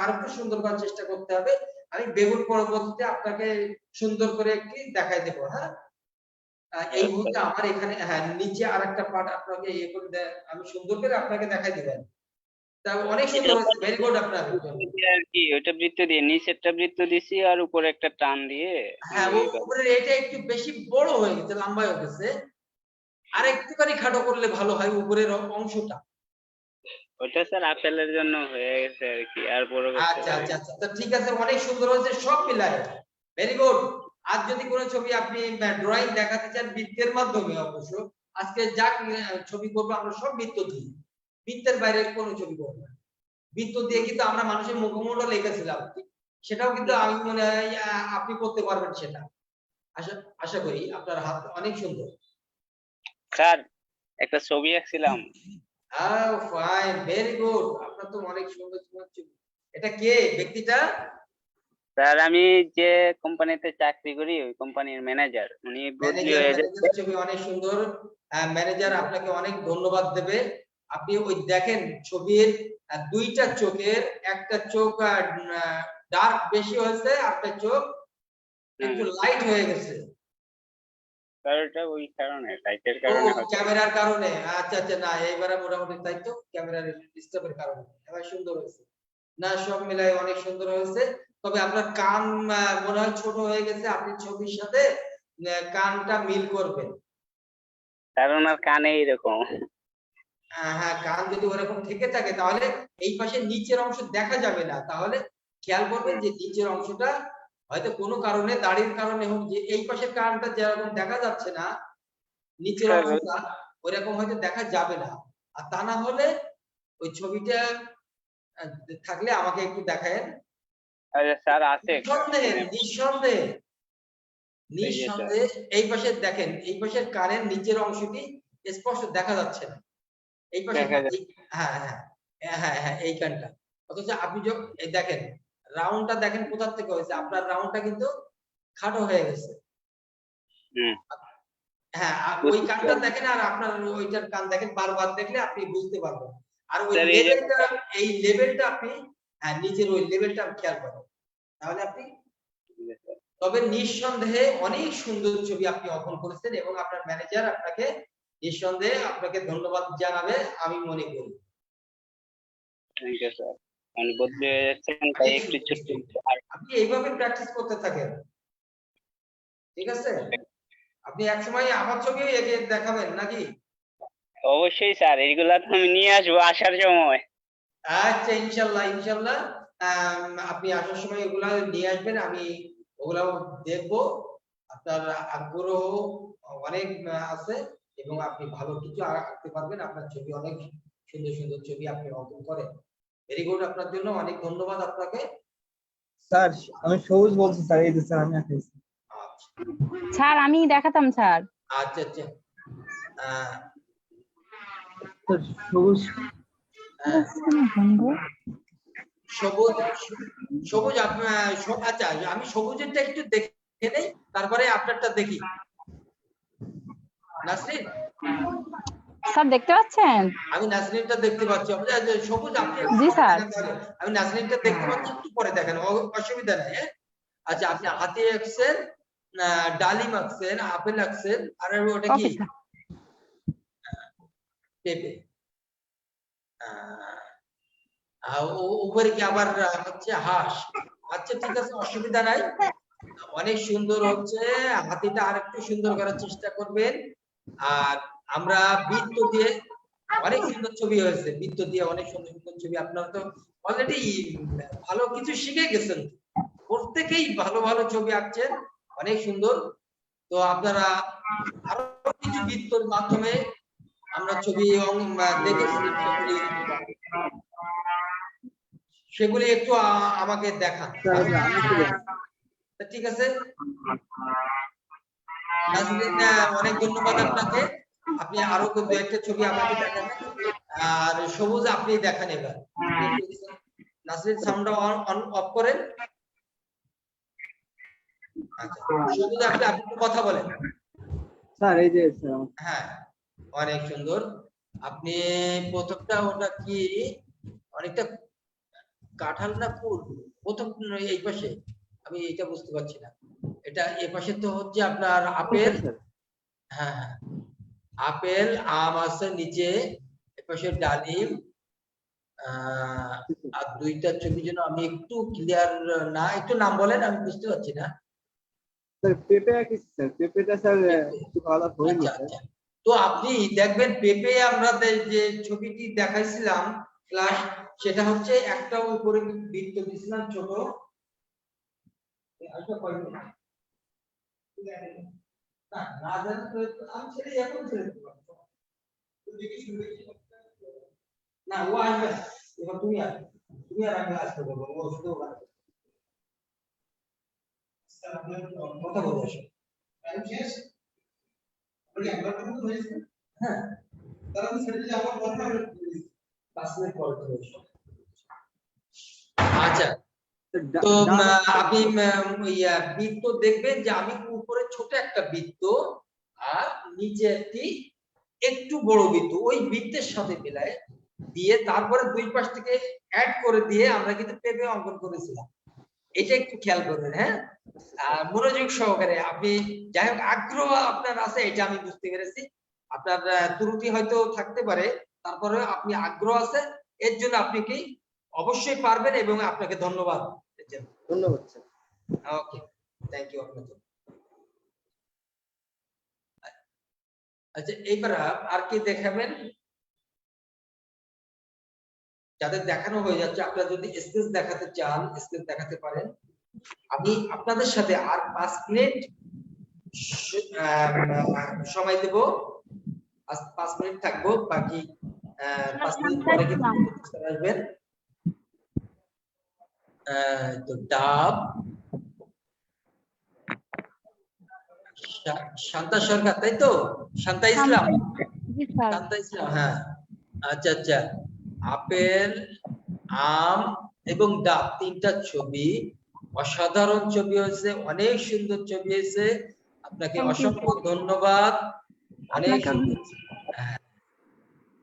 আর একটু সুন্দর করার চেষ্টা করতে হবে। আমি বেগুন পরবর্তীতে আপনাকে সুন্দর করে একটি দেখাই দেবো, হ্যাঁ এই মুহূর্তে আমার এখানে হ্যাঁ নিচে আরেকটা পার্ট আপনাকে ইয়ে করে আমি সুন্দর করে আপনাকে দেখাই দিবেন। তা অনেক সুন্দর হয়েছে, ভেরি গুড আপনার আর কি ওটা বৃত্ত দিয়ে নিচেরটা বৃত্ত দিছি আর উপরে একটা টান দিয়ে, হ্যাঁ উপরে এটা একটু বেশি বড় হয়ে গেছে, লম্বা হয়ে গেছে, আর একটুখানি খাটো করলে ভালো হয় উপরের অংশটা। ওটা স্যার আপেলের জন্য হয়ে গেছে আর কি, আর বড় আচ্ছা আচ্ছা আচ্ছা, তা ঠিক আছে, অনেক সুন্দর হয়েছে সব মিলায়, ভেরি গুড। আর যদি কোনো ছবি আপনি ড্রয়িং দেখাতে চান বৃত্তের মাধ্যমে, অবশ্য আজকে যা ছবি করবো আমরা সব বৃত্ত দিই, বৃত্তের বাইরে কোনো ছবি করবো না। বৃত্ত দিয়ে কিন্তু আমরা মানুষের মুখমণ্ডল এঁকেছিলাম, সেটাও কিন্তু আমি মনে হয় আপনি করতে পারবেন সেটা, আশা করি আপনার হাত অনেক সুন্দর। স্যার একটা ছবি আঁকছিলাম। ফাইন, ভেরি গুড, আপনার তো অনেক সুন্দর সুন্দর ছবি। এটা কে ব্যক্তিটা? স্যার আমি যে কোম্পানিতে চাকরি করি ওই কোম্পানির ম্যানেজার, উনি বদলি হয়ে যাচ্ছে। ছবি অনেক সুন্দর, ম্যানেজার আপনাকে অনেক ধন্যবাদ দেবে। আপনি ওই দেখেন ছবির দুইটা চোখের, একটা চোখ ডার্ক বেশি হয়েছে, একটা চোখ একটু লাইট হয়ে গেছে। স্যার এটা ওই কারণে লাইটের কারণে হচ্ছে, ক্যামেরার কারণে। আচ্ছা আচ্ছা, না এইবারে মোটামুটি তাই তো, ক্যামেরার ডিস্টার্বের কারণে এবার সুন্দর হয়েছে, না সব মিলাই অনেক সুন্দর হয়েছে। তবে আপনার কান মনে হয় ছোট হয়ে গেছে, আপনি ছবির সাথে কানটা মিল করবেন। স্যার ওনার কানে এরকম। হ্যাঁ কান যদি ওরকম থেকে থাকে তাহলে এই পাশে নিচের অংশ দেখা যাবে না, তাহলে খেয়াল করবেন যে নিচের অংশটা হয়তো কোনো কারণে দাড়ির কারণে হোক, যে এই পাশের কানটা যেরকম দেখা যাচ্ছে না, নিচের অংশটা ওইরকম হয়তো দেখা যাবে না। আর তা না হলে ওই ছবিটা থাকলে আমাকে একটু দেখায়েন। আচ্ছা স্যার আছে, নিঃসন্দেহে এই পাশে দেখেন, এই পাশের কানের নিচের অংশটি স্পষ্ট দেখা যাচ্ছে না, এই পাশে হ্যাঁ হ্যাঁ হ্যাঁ হ্যাঁ এই কানটা, অথচ আপনি দেখেন রাউন্ডটা দেখেন কোথা থেকে হয়েছে, আপনার রাউন্ডটা কিন্তু খাটো হয়ে গেছে। হ্যাঁ ওই কানটা দেখেন আর আপনার ওইটার কান দেখেন, বারবার দেখলে আপনি বুঝতে পারবেন। আর ওই লেভেলটা, এই লেভেলটা আপনি হ্যাঁ নিজের ওই লেভেলটা খেয়াল করেন, তাহলে আপনি, তবে নিঃসন্দেহে অনেক সুন্দর ছবি আপনি অঙ্কন করেছেন এবং আপনার ম্যানেজার আপনাকে নিঃসন্দেহে আপনাকে ধন্যবাদ জানাবে আমি মনে করি। Thank you sir. মানে বদলি হয়ে যাচ্ছেন তাই একটু ছোট্ট আপনি এইভাবে প্র্যাকটিস করতে থাকেন, ঠিক আছে? আপনি এক সময় আমার ছবি এঁকে দেখাবেন নাকি? অবশ্যই স্যার, এইগুলা তো আমি নিয়ে আসবো আসার সময়। আচ্ছা ইনশাল্লাহ ইনশাল্লাহ, আপনি আসার সময় এগুলা নিয়ে আসবেন, আমি ওগুলা দেখবো। আপনার আগ্রহ অনেক আছে এবং আপনি ভালো কিছু আঁকতে পারবেন, আপনার ছবি অনেক সুন্দর সুন্দর ছবি আপনি অঙ্কন করেন। ভেরি গুড, আপনার জন্য অনেক ধন্যবাদ আপনাকে। স্যার আমি সবুজ বলছি স্যার, এই যে স্যার আমি আঁকাইছি। আচ্ছা স্যার আমি দেখাতাম স্যার। আচ্ছা আচ্ছা স্যার সবুজ সবুজ সবুজ আচ্ছা আমি সবুজেরটা একটু দেখে নেই, তারপরে আপনারটা দেখি। নাসরিন, স্যার দেখতে পাচ্ছেন? আমি নাসরিনটা দেখতে পাচ্ছি। সবুজ আপনি জি স্যার। আমি নাসরিনটা দেখতে পাচ্ছি, একটু পরে দেখেন, অসুবিধা নাই। আচ্ছা আপনি হাতি আঁকছেন, ডালিম আঁকছেন, আপেল আঁকছেন, আর ওটা কি? Okay sir. পেঁপে। উপরে কি আবার হচ্ছে হাঁস। আচ্ছা ঠিক আছে, অসুবিধা নাই, অনেক সুন্দর হচ্ছে। হাতিটা আর একটু সুন্দর করার চেষ্টা করবেন। আর আমরা বৃত্ত দিয়ে অনেক সুন্দর ছবি হয়েছে, বৃত্ত দিয়ে অনেক সুন্দর সুন্দর ছবি। আপনারা তো অলরেডি ভালো কিছু শিখে গেছেন, প্রত্যেকেই ভালো ভালো ছবি আঁকছেন, অনেক সুন্দর। তো আপনারা আরো কিছু বৃত্তর মাধ্যমে আমরা ছবি দেখেছি, সেগুলি একটু আমাকে দেখান। ঠিক আছে, অনেক ধন্যবাদ আপনাকে। আপনি আরো দু একটা ছবি আমাকে দেখাবেন। আর সবুজ আপনি দেখান এবার। নাসরিন সাউন্ডটা অন অফ করেন। আচ্ছা সবুজ আপনি কথা বলেন। স্যার এই যে স্যার, হ্যাঁ অনেক সুন্দর। আপনি প্রথমটা ওটা কি অনেকটা কাঁঠাল না ফুল? প্রথম এই পাশে আমি এটা বুঝতে পারছি না। এটা এই পাশে তো হচ্ছে আপনার আপেল। হ্যাঁ হ্যাঁ আপেল, আম আছে নিচে, এ পাশে ডালিম। আর দুইটা ছবি যেন আমি একটু ক্লিয়ার না, একটু নাম বলেন, আমি বুঝতে পারছি না। স্যার পেঁপে আঁকিছি স্যার, পেঁপেটা স্যার একটু আলাদা হয়নি আচ্ছা স্যার। আচ্ছা, তো আপনি দেখবেন পেঁপে আমরা যে ছবিটি দেখাইছিলাম ক্লাস, সেটা হচ্ছে একটা উপরে বৃত্ত দিছিলাম ছোট। না না জানি তো আমি ছেড়ে এখন ছেড়ে দিতে পারবো। না ও আসবে, এবার তুমি আসবে, তুমি আর আমি আসতে বলবো, ও শুধু কথা বলে আসো। হ্যাঁ তারা তো ছেড়ে দিলে আমার কথা 5 মিনিট পরে চলে এসো। আচ্ছা তো আপনি বৃত্ত দেখবেন যে আমি উপরে ছোট একটা বৃত্ত আর নিচে একটি একটু বড় বৃত্ত, ওই বৃত্তের সাথে মিলায় দিয়ে তারপরে দুই পাশ থেকে অ্যাড করে দিয়ে আমরা কিন্তু পেঁপে অঙ্কন করেছিলাম। এটা একটু খেয়াল করবেন। হ্যাঁ মনোযোগ সহকারে আপনি, যাই হোক আগ্রহ আপনার আছে এটা আমি বুঝতে পেরেছি। আপনার ত্রুটি হয়তো থাকতে পারে, তারপরে আপনি আগ্রহ আছে, এর জন্য আপনি কি অবশ্যই পারবেন এবং আপনাকে ধন্যবাদ। ধন্যবাদ স্যার। ওকে থ্যাংক ইউ আপনাকে। আচ্ছা এইবার আর কি দেখাবেন? যাদের দেখানো হয়ে যাচ্ছে, আপনারা যদি স্কেচ দেখাতে চান স্কেচ দেখাতে পারেন। আমি আপনাদের সাথে আর 5 মিনিট সময় দেব, 5 মিনিট থাকবো, বাকি 5 মিনিট পরে কিন্তু আসবেন। তো ডাব, শান্তা সরকার তাই তো? শান্তা ইসলাম, শান্তা ইসলাম, হ্যাঁ আচ্ছা আচ্ছা। আপেল, আম এবং ডাব, তিনটা ছবি, অসাধারণ ছবি হয়েছে, অনেক সুন্দর ছবি হয়েছে। আপনাকে অসংখ্য ধন্যবাদ। অনেক সুন্দর,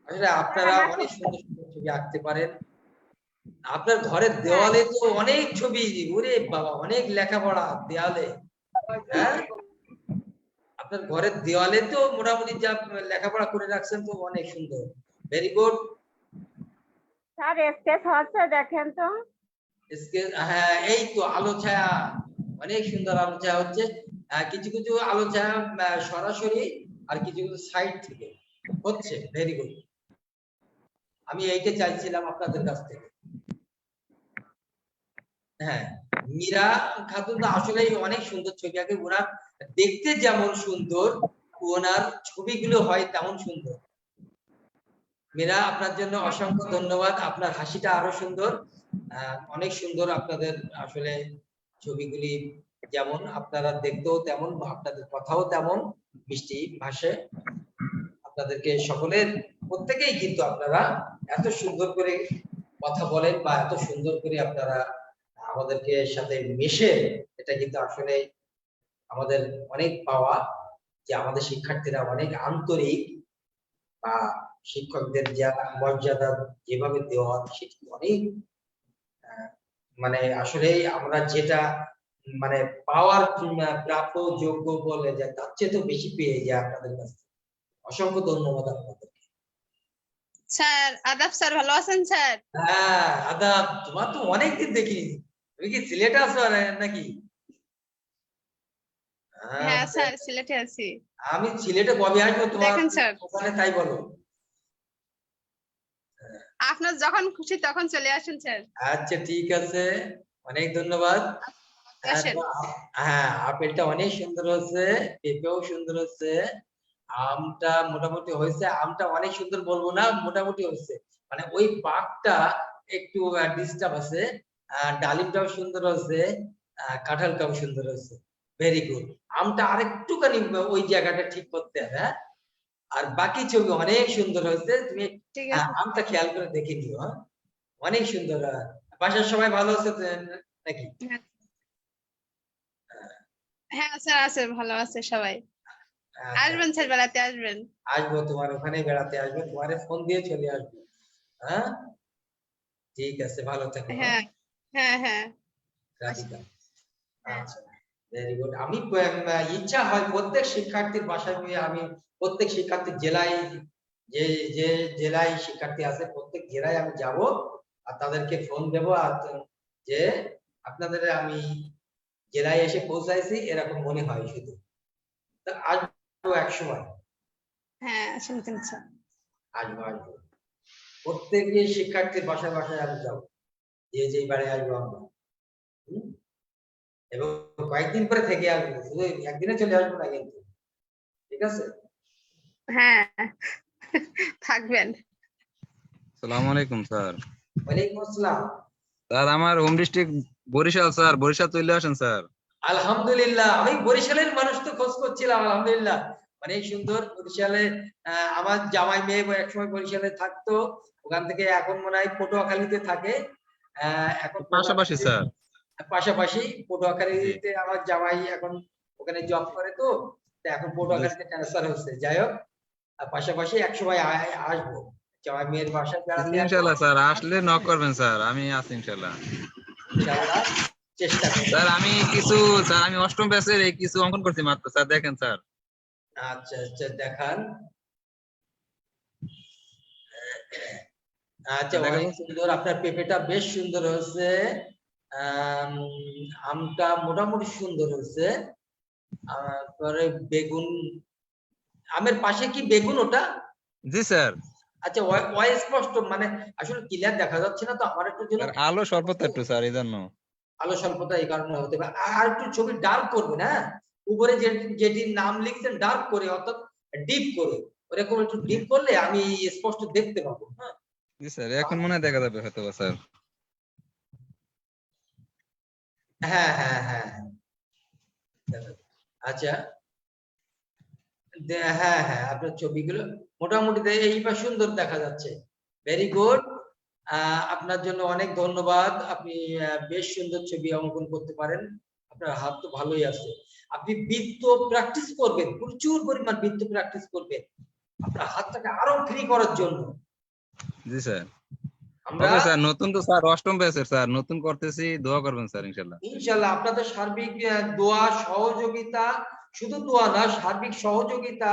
আসলে আপনারা অনেক সুন্দর সুন্দর ছবি আঁকতে পারেন। আপনার ঘরের দেওয়ালে তো অনেক ছবি, ওরে বাবা অনেক লেখাপড়া দেওয়ালে। হ্যাঁ, আপনার ঘরের দেওয়ালে তো মোটামুটি যা লেখাপড়া করে রাখছেন তো অনেক সুন্দর, ভেরি গুড। স্যার স্কেচ হচ্ছে দেখেন তো। হ্যাঁ, এই তো আলো ছায়া, অনেক সুন্দর আলো ছায়া হচ্ছে। কিছু কিছু আলো ছায়া সরাসরি, আর কিছু কিছু সাইড থেকে হচ্ছে, ভেরি গুড। আমি এইটা চাইছিলাম আপনাদের কাছ থেকে। হ্যাঁ, মীরা খাতুন তো আসলেই অনেক সুন্দর ছবি আঁকে। ওনার দেখতে যেমন সুন্দর, ওনার ছবিগুলো হয় তেমন সুন্দর। মীরা, আপনার জন্য অসংখ্য ধন্যবাদ। আপনার হাসিটা আরো সুন্দর, অনেক সুন্দর। আপনাদের আসলে ছবিগুলি যেমন, আপনারা দেখতেও তেমন, আপনাদের কথাও তেমন মিষ্টি ভাষে। আপনাদেরকে সকলের প্রত্যেকেই কিন্তু আপনারা এত সুন্দর করে কথা বলেন বা এত সুন্দর করে আপনারা আমাদেরকে সাথে মিশে, এটা কিন্তু আসলে আমাদের অনেক পাওয়া, যে আমাদের শিক্ষার্থীরা অনেক আন্তরিক, বা শিক্ষকদের যা মর্যাদা যেভাবে দেওয়া সেটি অনেক মানে আসলে আমরা যেটা মানে পাওয়ার প্রাপ্য যোগ্য বলে যায় তার চেয়ে তো বেশি পেয়ে যায় আপনাদের কাছ থেকে। অসংখ্য ধন্যবাদ আপনাদের। স্যার আদাব স্যার, ভালো আছেন স্যার? হ্যাঁ আদাব, তোমার তো অনেকদিন দেখিনি। তুমি কি সিলেটে আছো নাকি? হ্যাঁ স্যার, সিলেটে আছি। আমি সিলেটে কবে আসবো তোমার দেখেন স্যার, ওখানে, তাই বলো। আপনার যখন খুশি তখন চলে আসুন স্যার। আচ্ছা ঠিক আছে, অনেক ধন্যবাদ। আসেন। হ্যাঁ, আপেলটা অনেক সুন্দর হচ্ছে, পেঁপেও সুন্দর হচ্ছে, আমটা মোটামুটি হয়েছে। আমটা অনেক সুন্দর বলবো না, মোটামুটি হচ্ছে, মানে ওই পাকটা একটু ডিস্টার্ব আছে। ডালিমটাও সুন্দর হচ্ছে, কাঁঠালটাও সুন্দর হচ্ছে, ভেরি গুড। আমটা আরেকটুখানি ওই জায়গাটা ঠিক করতে হবে। হ্যাঁ, আর বাকি ছবি অনেক সুন্দর হয়েছে। তুমি ঠিক আছে। আমটা খেয়াল করে দেখে নিও। হ্যাঁ, অনেক সুন্দর। বাসার সবাই ভালো আছে তো নাকি? হ্যাঁ স্যার আছে, ভালো আছে সবাই। আসবেন স্যার, বেড়াতে আসবেন। আসবো, তোমার ওখানে বেড়াতে আসবো, তোমার ফোন দিয়ে চলে আসবো। হ্যাঁ ঠিক আছে, ভালো থেকো। হ্যাঁ হ্যাঁ হ্যাঁ। রাধিকা, হ্যাঁ। আচ্ছা ভেরি গুড। আমি ইচ্ছা হয় প্রত্যেক শিক্ষার্থীর বাসায় গিয়ে, আমি প্রত্যেক শিক্ষার্থীর জেলায়, যে যে জেলায় শিক্ষার্থী আছে প্রত্যেক জেলায় আমি যাব, আর তাদেরকে ফোন দেবো, আর যে আপনাদের আমি জেলায় এসে পৌঁছাইছি এরকম মনে হয় শুধু। তা আসবো এক সময়, হ্যাঁ শুনছেন স্যার। আসবো আসবো, প্রত্যেকে শিক্ষার্থীর বাসায় বাসায় আমি যাবো, যে যেই বাড়ি আসবো আমরা। এবং কয়েকদিন পরে থেকে আসবো, শুধু একদিনে চলে আসবো না কিন্তু, ঠিক আছে? হ্যাঁ থাকবেন। আসসালামু আলাইকুম স্যার। ওয়ালাইকুম আসসালাম। স্যার আমার home district Barishal sir, Barishal চলে আসেন স্যার। আলহামদুলিল্লাহ, আমি বরিশালের মানুষ তো খোঁজ করছিলাম। আলহামদুলিল্লাহ, অনেক সুন্দর বরিশালে। আমার জামাই মেয়ে একসময় বরিশালে থাকতো, ওখান থেকে এখন মনে হয় পটুয়াখালীতে থাকে। এখন পাশাপাশি স্যার। পাশাপাশি পটুয়াখালীতে আমার জামাই এখন ওখানে জব করে, তো এখন পটুয়াখালীতে ট্রান্সফার হচ্ছে। যাই হোক, পাশাপাশি একসময় আসবো জামাই মেয়ের বাসায় বেড়াতে। ইনশাআল্লাহ স্যার, আসলে নক করবেন স্যার, আমি আছি ইনশাআল্লাহ। ইনশাআল্লাহ চেষ্টা করব। স্যার আমি স্যার আমি অষ্টম ব্যাচের এই কিছু অঙ্কন করছি মাত্র স্যার, দেখেন স্যার। আচ্ছা আচ্ছা দেখান। আচ্ছা অনেক সুন্দর, আপনার পেঁপেটা বেশ সুন্দর হয়েছে। আমটা মোটামুটি সুন্দর হয়েছে। তারপরে বেগুন, আমের পাশে কি বেগুন ওটা? জি স্যার। আচ্ছা, স্পষ্ট মানে আসলে ক্লিয়ার দেখা যাচ্ছে না তো, আমার একটু জন্য আলো স্বল্পতা একটু স্যার, এই জন্য। আলো স্বল্পতা এই কারণে হতে পারে। আর একটু ছবি ডার্ক করবেন। হ্যাঁ, উপরে যেটি নাম লিখছেন ডার্ক করে, অর্থাৎ ডিপ করে, ওরকম একটু ডিপ করলে আমি স্পষ্ট দেখতে পাবো। হ্যাঁ জি স্যার, এখন মনে হয় দেখা যাবে হয়তো স্যার। হ্যাঁ হ্যাঁ হ্যাঁ, আচ্ছা হ্যাঁ হ্যাঁ, আপনার ছবিগুলো মোটামুটি এইবার সুন্দর দেখা যাচ্ছে, ভেরি গুড। আপনার জন্য অনেক ধন্যবাদ। আপনি বেশ সুন্দর ছবি অঙ্কন করতে পারেন, আপনার হাত তো ভালোই আছে। আপনি বৃত্ত প্র্যাকটিস করবেন, প্রচুর পরিমাণ বৃত্ত প্র্যাকটিস করবেন আপনার হাতটাকে আরো ফ্রি করার জন্য। জি স্যার। আমরা ওকে স্যার, নতুন তো স্যার অষ্টম ব্যাচের স্যার, নতুন করতেছি, দোয়া করবেন স্যার ইনশাল্লাহ। ইনশাল্লাহ আপনাদের সার্বিক দোয়া সহযোগিতা, শুধু দোয়া না, সার্বিক সহযোগিতা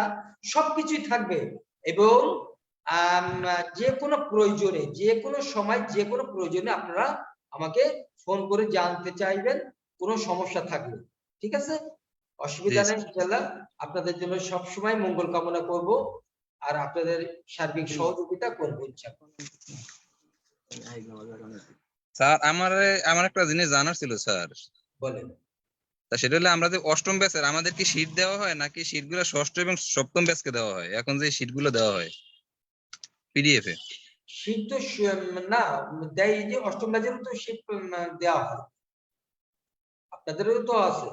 সবকিছুই থাকবে। এবং যে কোনো প্রয়োজনে, যে কোনো সময়, যে কোনো প্রয়োজনে আপনারা আমাকে ফোন করে জানতে চাইবেন কোনো সমস্যা থাকলে, ঠিক আছে? অসুবিধা নেই, ইনশাল্লাহ আপনাদের জন্য সব সময় মঙ্গল কামনা করব আর আপনাদের সার্বিক সহযোগিতা করব ইনশাআল্লাহ। স্যার আমার একটা জিনিস জানার ছিল স্যার। বলেন। তা সেটা হলে আমরা যে অষ্টম ব্যাচের, আমাদের কি শীট দেওয়া হয় নাকি শীট গুলো ষষ্ঠ এবং সপ্তম ব্যাচকে দেওয়া হয়? এখন যে শীট গুলো দেওয়া হয় পিডিএফ এ, শীত তো না দেয়, যে অষ্টম ব্যাচের তো শীত দেওয়া হয়, আপনাদেরও তো আছে।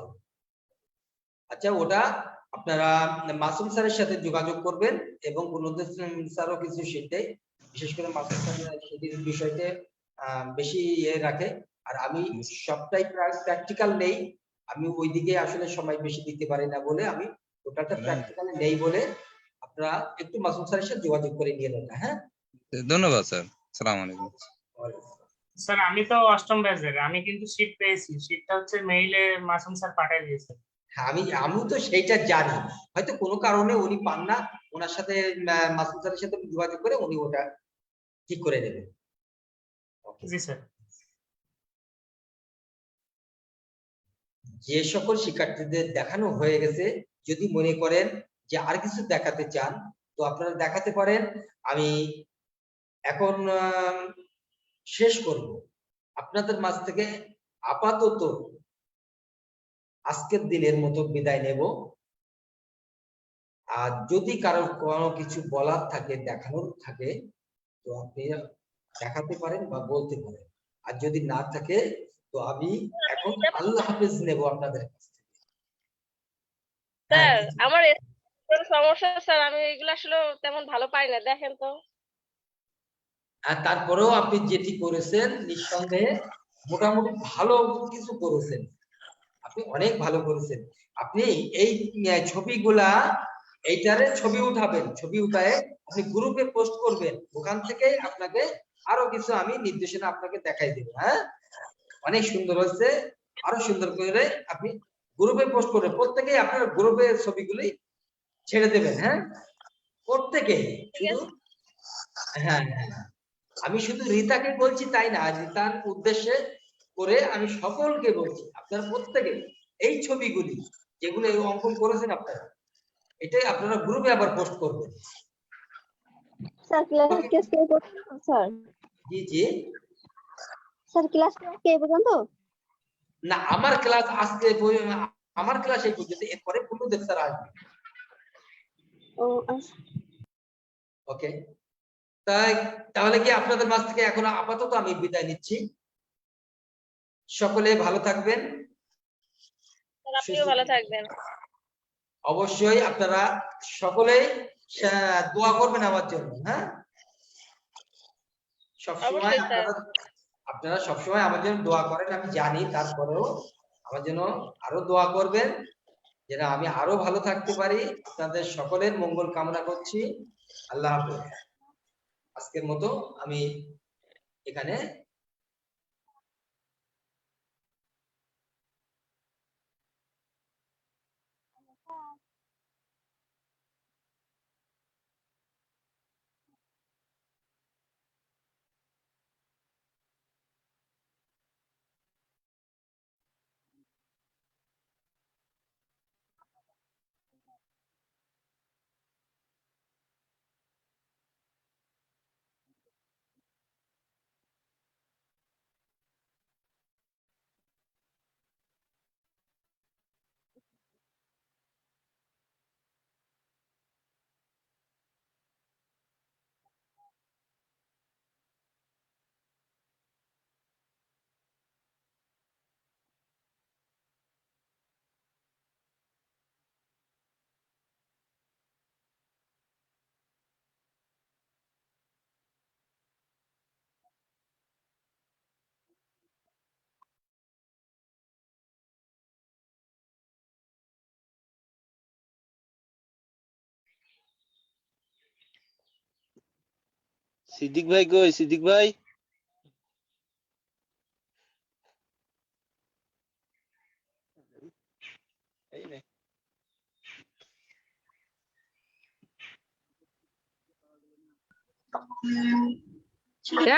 আচ্ছা, ওটা আপনারা মাসুম স্যারের সাথে যোগাযোগ করবেন এবং গুণোদয় স্যারও কিছু শীট দেয়, বিশেষ করে মাসুম স্যার সেটির বিষয়তে বেশি ইয়ে রাখে। আর আমি সবটাই প্র্যাকটিক্যাল নেই, আমি ওইদিকে আসলে সময় বেশি দিতে পারি না বলে আমি টোটালটা প্র্যাকটিক্যালি নেই বলে আপনারা একটু মাসুম স্যারের সাথে যোগাযোগ করে নিয়ে নেন। হ্যাঁ, ধন্যবাদ স্যার, আসসালামু আলাইকুম। স্যার আমি তো অষ্টম ব্যাচের, আমি কিন্তু শীট পেয়েছি, শীটটা হচ্ছে মেইলে মাসুম স্যার পাঠিয়ে দিয়েছে। আমি তো সেইটা জানি, হয়তো কোনো কারণে উনি পান না, ওনার সাথে মাসুম স্যারের সাথে যোগাযোগ করে উনি ওটা ঠিক করে নেবেন। জি স্যার। যে সকল শিক্ষার্থীদের দেখানো হয়ে গেছে, যদি মনে করেন যে আর কিছু দেখাতে চান তো আপনারা দেখাতে পারেন। আমি এখন শেষ করব, আপনাদের মাঝ থেকে আপাতত আজকের দিনের মতো বিদায় নেব। আর যদি কারোর কোনো কিছু বলার থাকে, দেখানোর থাকে, তো আপনি দেখাতে পারেন বা বলতে পারেন। আর যদি না থাকে তো আমি এখন আল্লাহ হাফেজ নেব আপনাদের কাছ থেকে। স্যার আমার সমস্যা স্যার, আমি এগুলো আসলে তেমন ভালো পাই না, দেখেন তো। আর তারপরেও আপনি যেটি করেছেন নিঃসন্দেহে মোটামুটি ভালো কিছু করেছেন, আপনি অনেক ভালো করেছেন। আপনি এই ছবিগুলা, এইটারে ছবি উঠাবেন, ছবি উঠায় আপনি গ্রুপে পোস্ট করবেন, ওখান থেকে আপনাকে আরো কিছু আমি নির্দেশনা আপনাকে দেখাই দেব। হ্যাঁ, অনেক সুন্দর হয়েছে, আরো সুন্দর করে আপনি গ্রুপে পোস্ট করবেন, প্রত্যেকেই আপনার গ্রুপে ছবিগুলি ছেড়ে দেবেন। হ্যাঁ, প্রত্যেকে, শুধু হ্যাঁ হ্যাঁ, আমি শুধু রিতাকে বলছি তাই না, রিতার উদ্দেশ্যে করে আমি সকলকে বলছি, আপনারা প্রত্যেকে এই ছবিগুলি যেগুলো অঙ্কন করেছেন আপনারা, এটাই আপনারা গ্রুপে আবার পোস্ট করবেন। স্যার ক্লাস কে পর্যন্ত স্যার? জি জি, স্যার ক্লাস কে পর্যন্ত? না আমার ক্লাস আজকে আমার ক্লাস এই পর্যন্ত, এরপরে পূর্ণদেব স্যার আসবে। ও ওকে, তাহলে কি আপনাদের মাঝ থেকে এখন আপাতত আমি বিদায় নিচ্ছি। সকলে ভালো থাকবেন, আপনিও ভালো থাকবেন। অবশ্যই আপনারা সকলেই দোয়া করবেন আমার জন্য। হ্যাঁ, সবসময় আপনারা সবসময় আমার জন্য দোয়া করেন, আমি জানি, তারপরেও আমার জন্য আরো দোয়া করবেন যেন আমি আরো ভালো থাকতে পারি। আপনাদের সকলের মঙ্গল কামনা করছি। আল্লাহ হাফেজ। আজকের মতো আমি এখানে সিদ্দিক ভাই কই? সিদ্দিক ভাই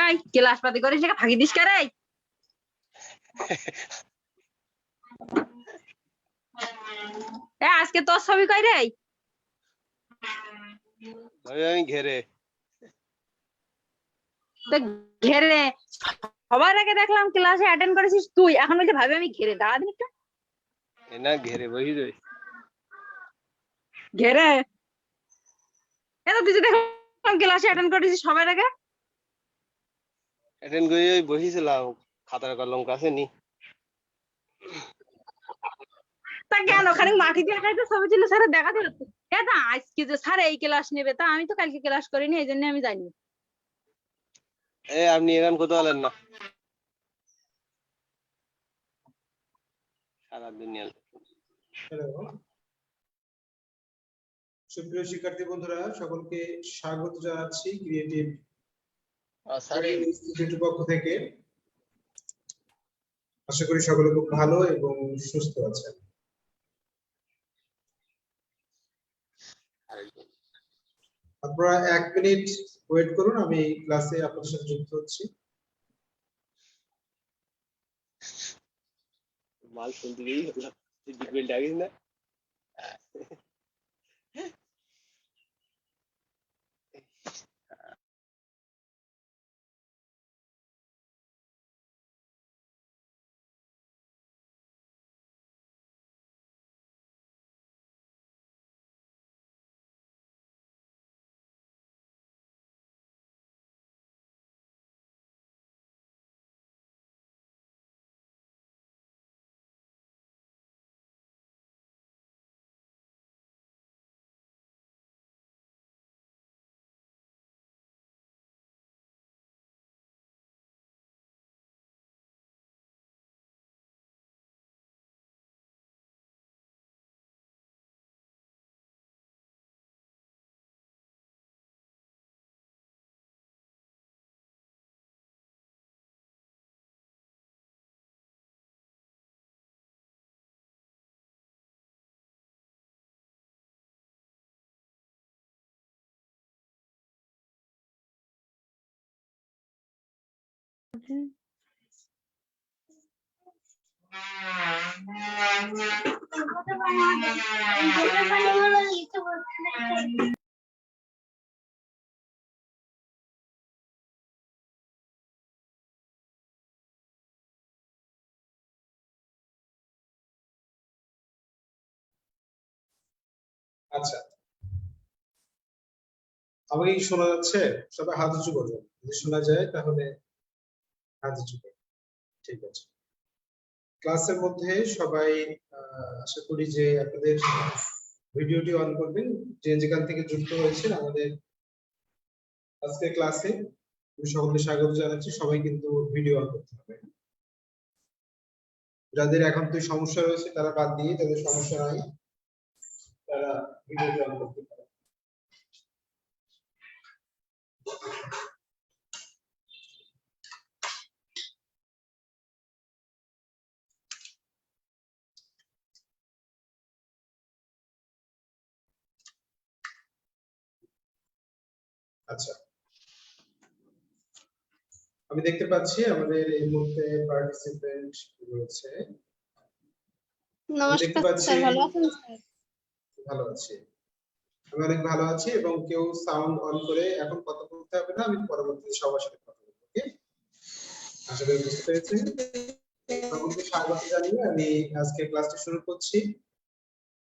এই ক্লাস পাতি করিস না ফাঁকি দিস কে রে? আজকে তোর ছবি কই রে? আমি ঘেরে তো ঘেরে সবার আগে দেখলাম ক্লাসে অ্যাটেন্ড করেছিস তুই, এখন বলতে ভাবে আমি ঘেরে। দাঁড়া দিন একটু। না ঘেরে বসি রই ঘেরে এটা তুই যে দেখলাম ক্লাসে অ্যাটেন্ড করেছিস সবার আগে। অ্যাটেন্ড করে ওই বসেছিলাম, খাতার কলম কাছে নি। তা কেন খানিক মাটি দিয়ে খাইতে ছবি ছিল স্যার দেখাতে হতো। এটা আজকে যে স্যার এই ক্লাস নেবে, তা আমি তো কালকে ক্লাস করিনি, এই জন্য আমি জানি। আপনি এখান কোথাও বলেন না, সারা দুনিয়া। সুপ্রিয় শিক্ষার্থী বন্ধুরা, সকলকে স্বাগত জানাচ্ছি ক্রিয়েটিভ ইনস্টিটিউটের পক্ষ থেকে। আশা করি সকলে খুব ভালো এবং সুস্থ আছেন। আপনারা 1 মিনিট ওয়েট করুন, আমি ক্লাসে আপনাদের সাথে যুক্ত হচ্ছি। মাল শুনতে গিয়েই হলো ডিটেইল ডাকিস না। আচ্ছা, আমাকে কি শোনা যাচ্ছে? সবাই হাত উঁচু করবেন, যদি শোনা যায় তাহলে হাত উঁচু করবেন। ঠিক আছে, ক্লাসের মধ্যে সবাই আশা করি যে আপনাদের ভিডিওটি অন করবেন। যে যেখান থেকে যুক্ত হয়েছেন আমাদের আজকে ক্লাসে, আমি সকলকে স্বাগত জানাচ্ছি। সবাই কিন্তু ভিডিও অন করতে হবে। যাদের এখন তো সমস্যা রয়েছে তারা বাদ দিয়ে, যাদের সমস্যা নাই তারা ভিডিওটি অন করতে পারে। আচ্ছা, আমি দেখতে পাচ্ছি আমাদের এই মুহূর্তে পার্টিসিপেন্ট রয়েছে। নমস্কার স্যার, ভালো আছেন স্যার? ভালো আছি, আমি অনেক ভালো আছি। এবং কেউ সাউন্ড অন করে এখন কথা বলতে হবে না, আমি পরবর্তীতে সবার সাথে কথা বলবো। ওকে, আশা করি বুঝতে পেরেছেন। সকলকে স্বাগত জানিয়ে আমি আজকে ক্লাসটা শুরু করছি।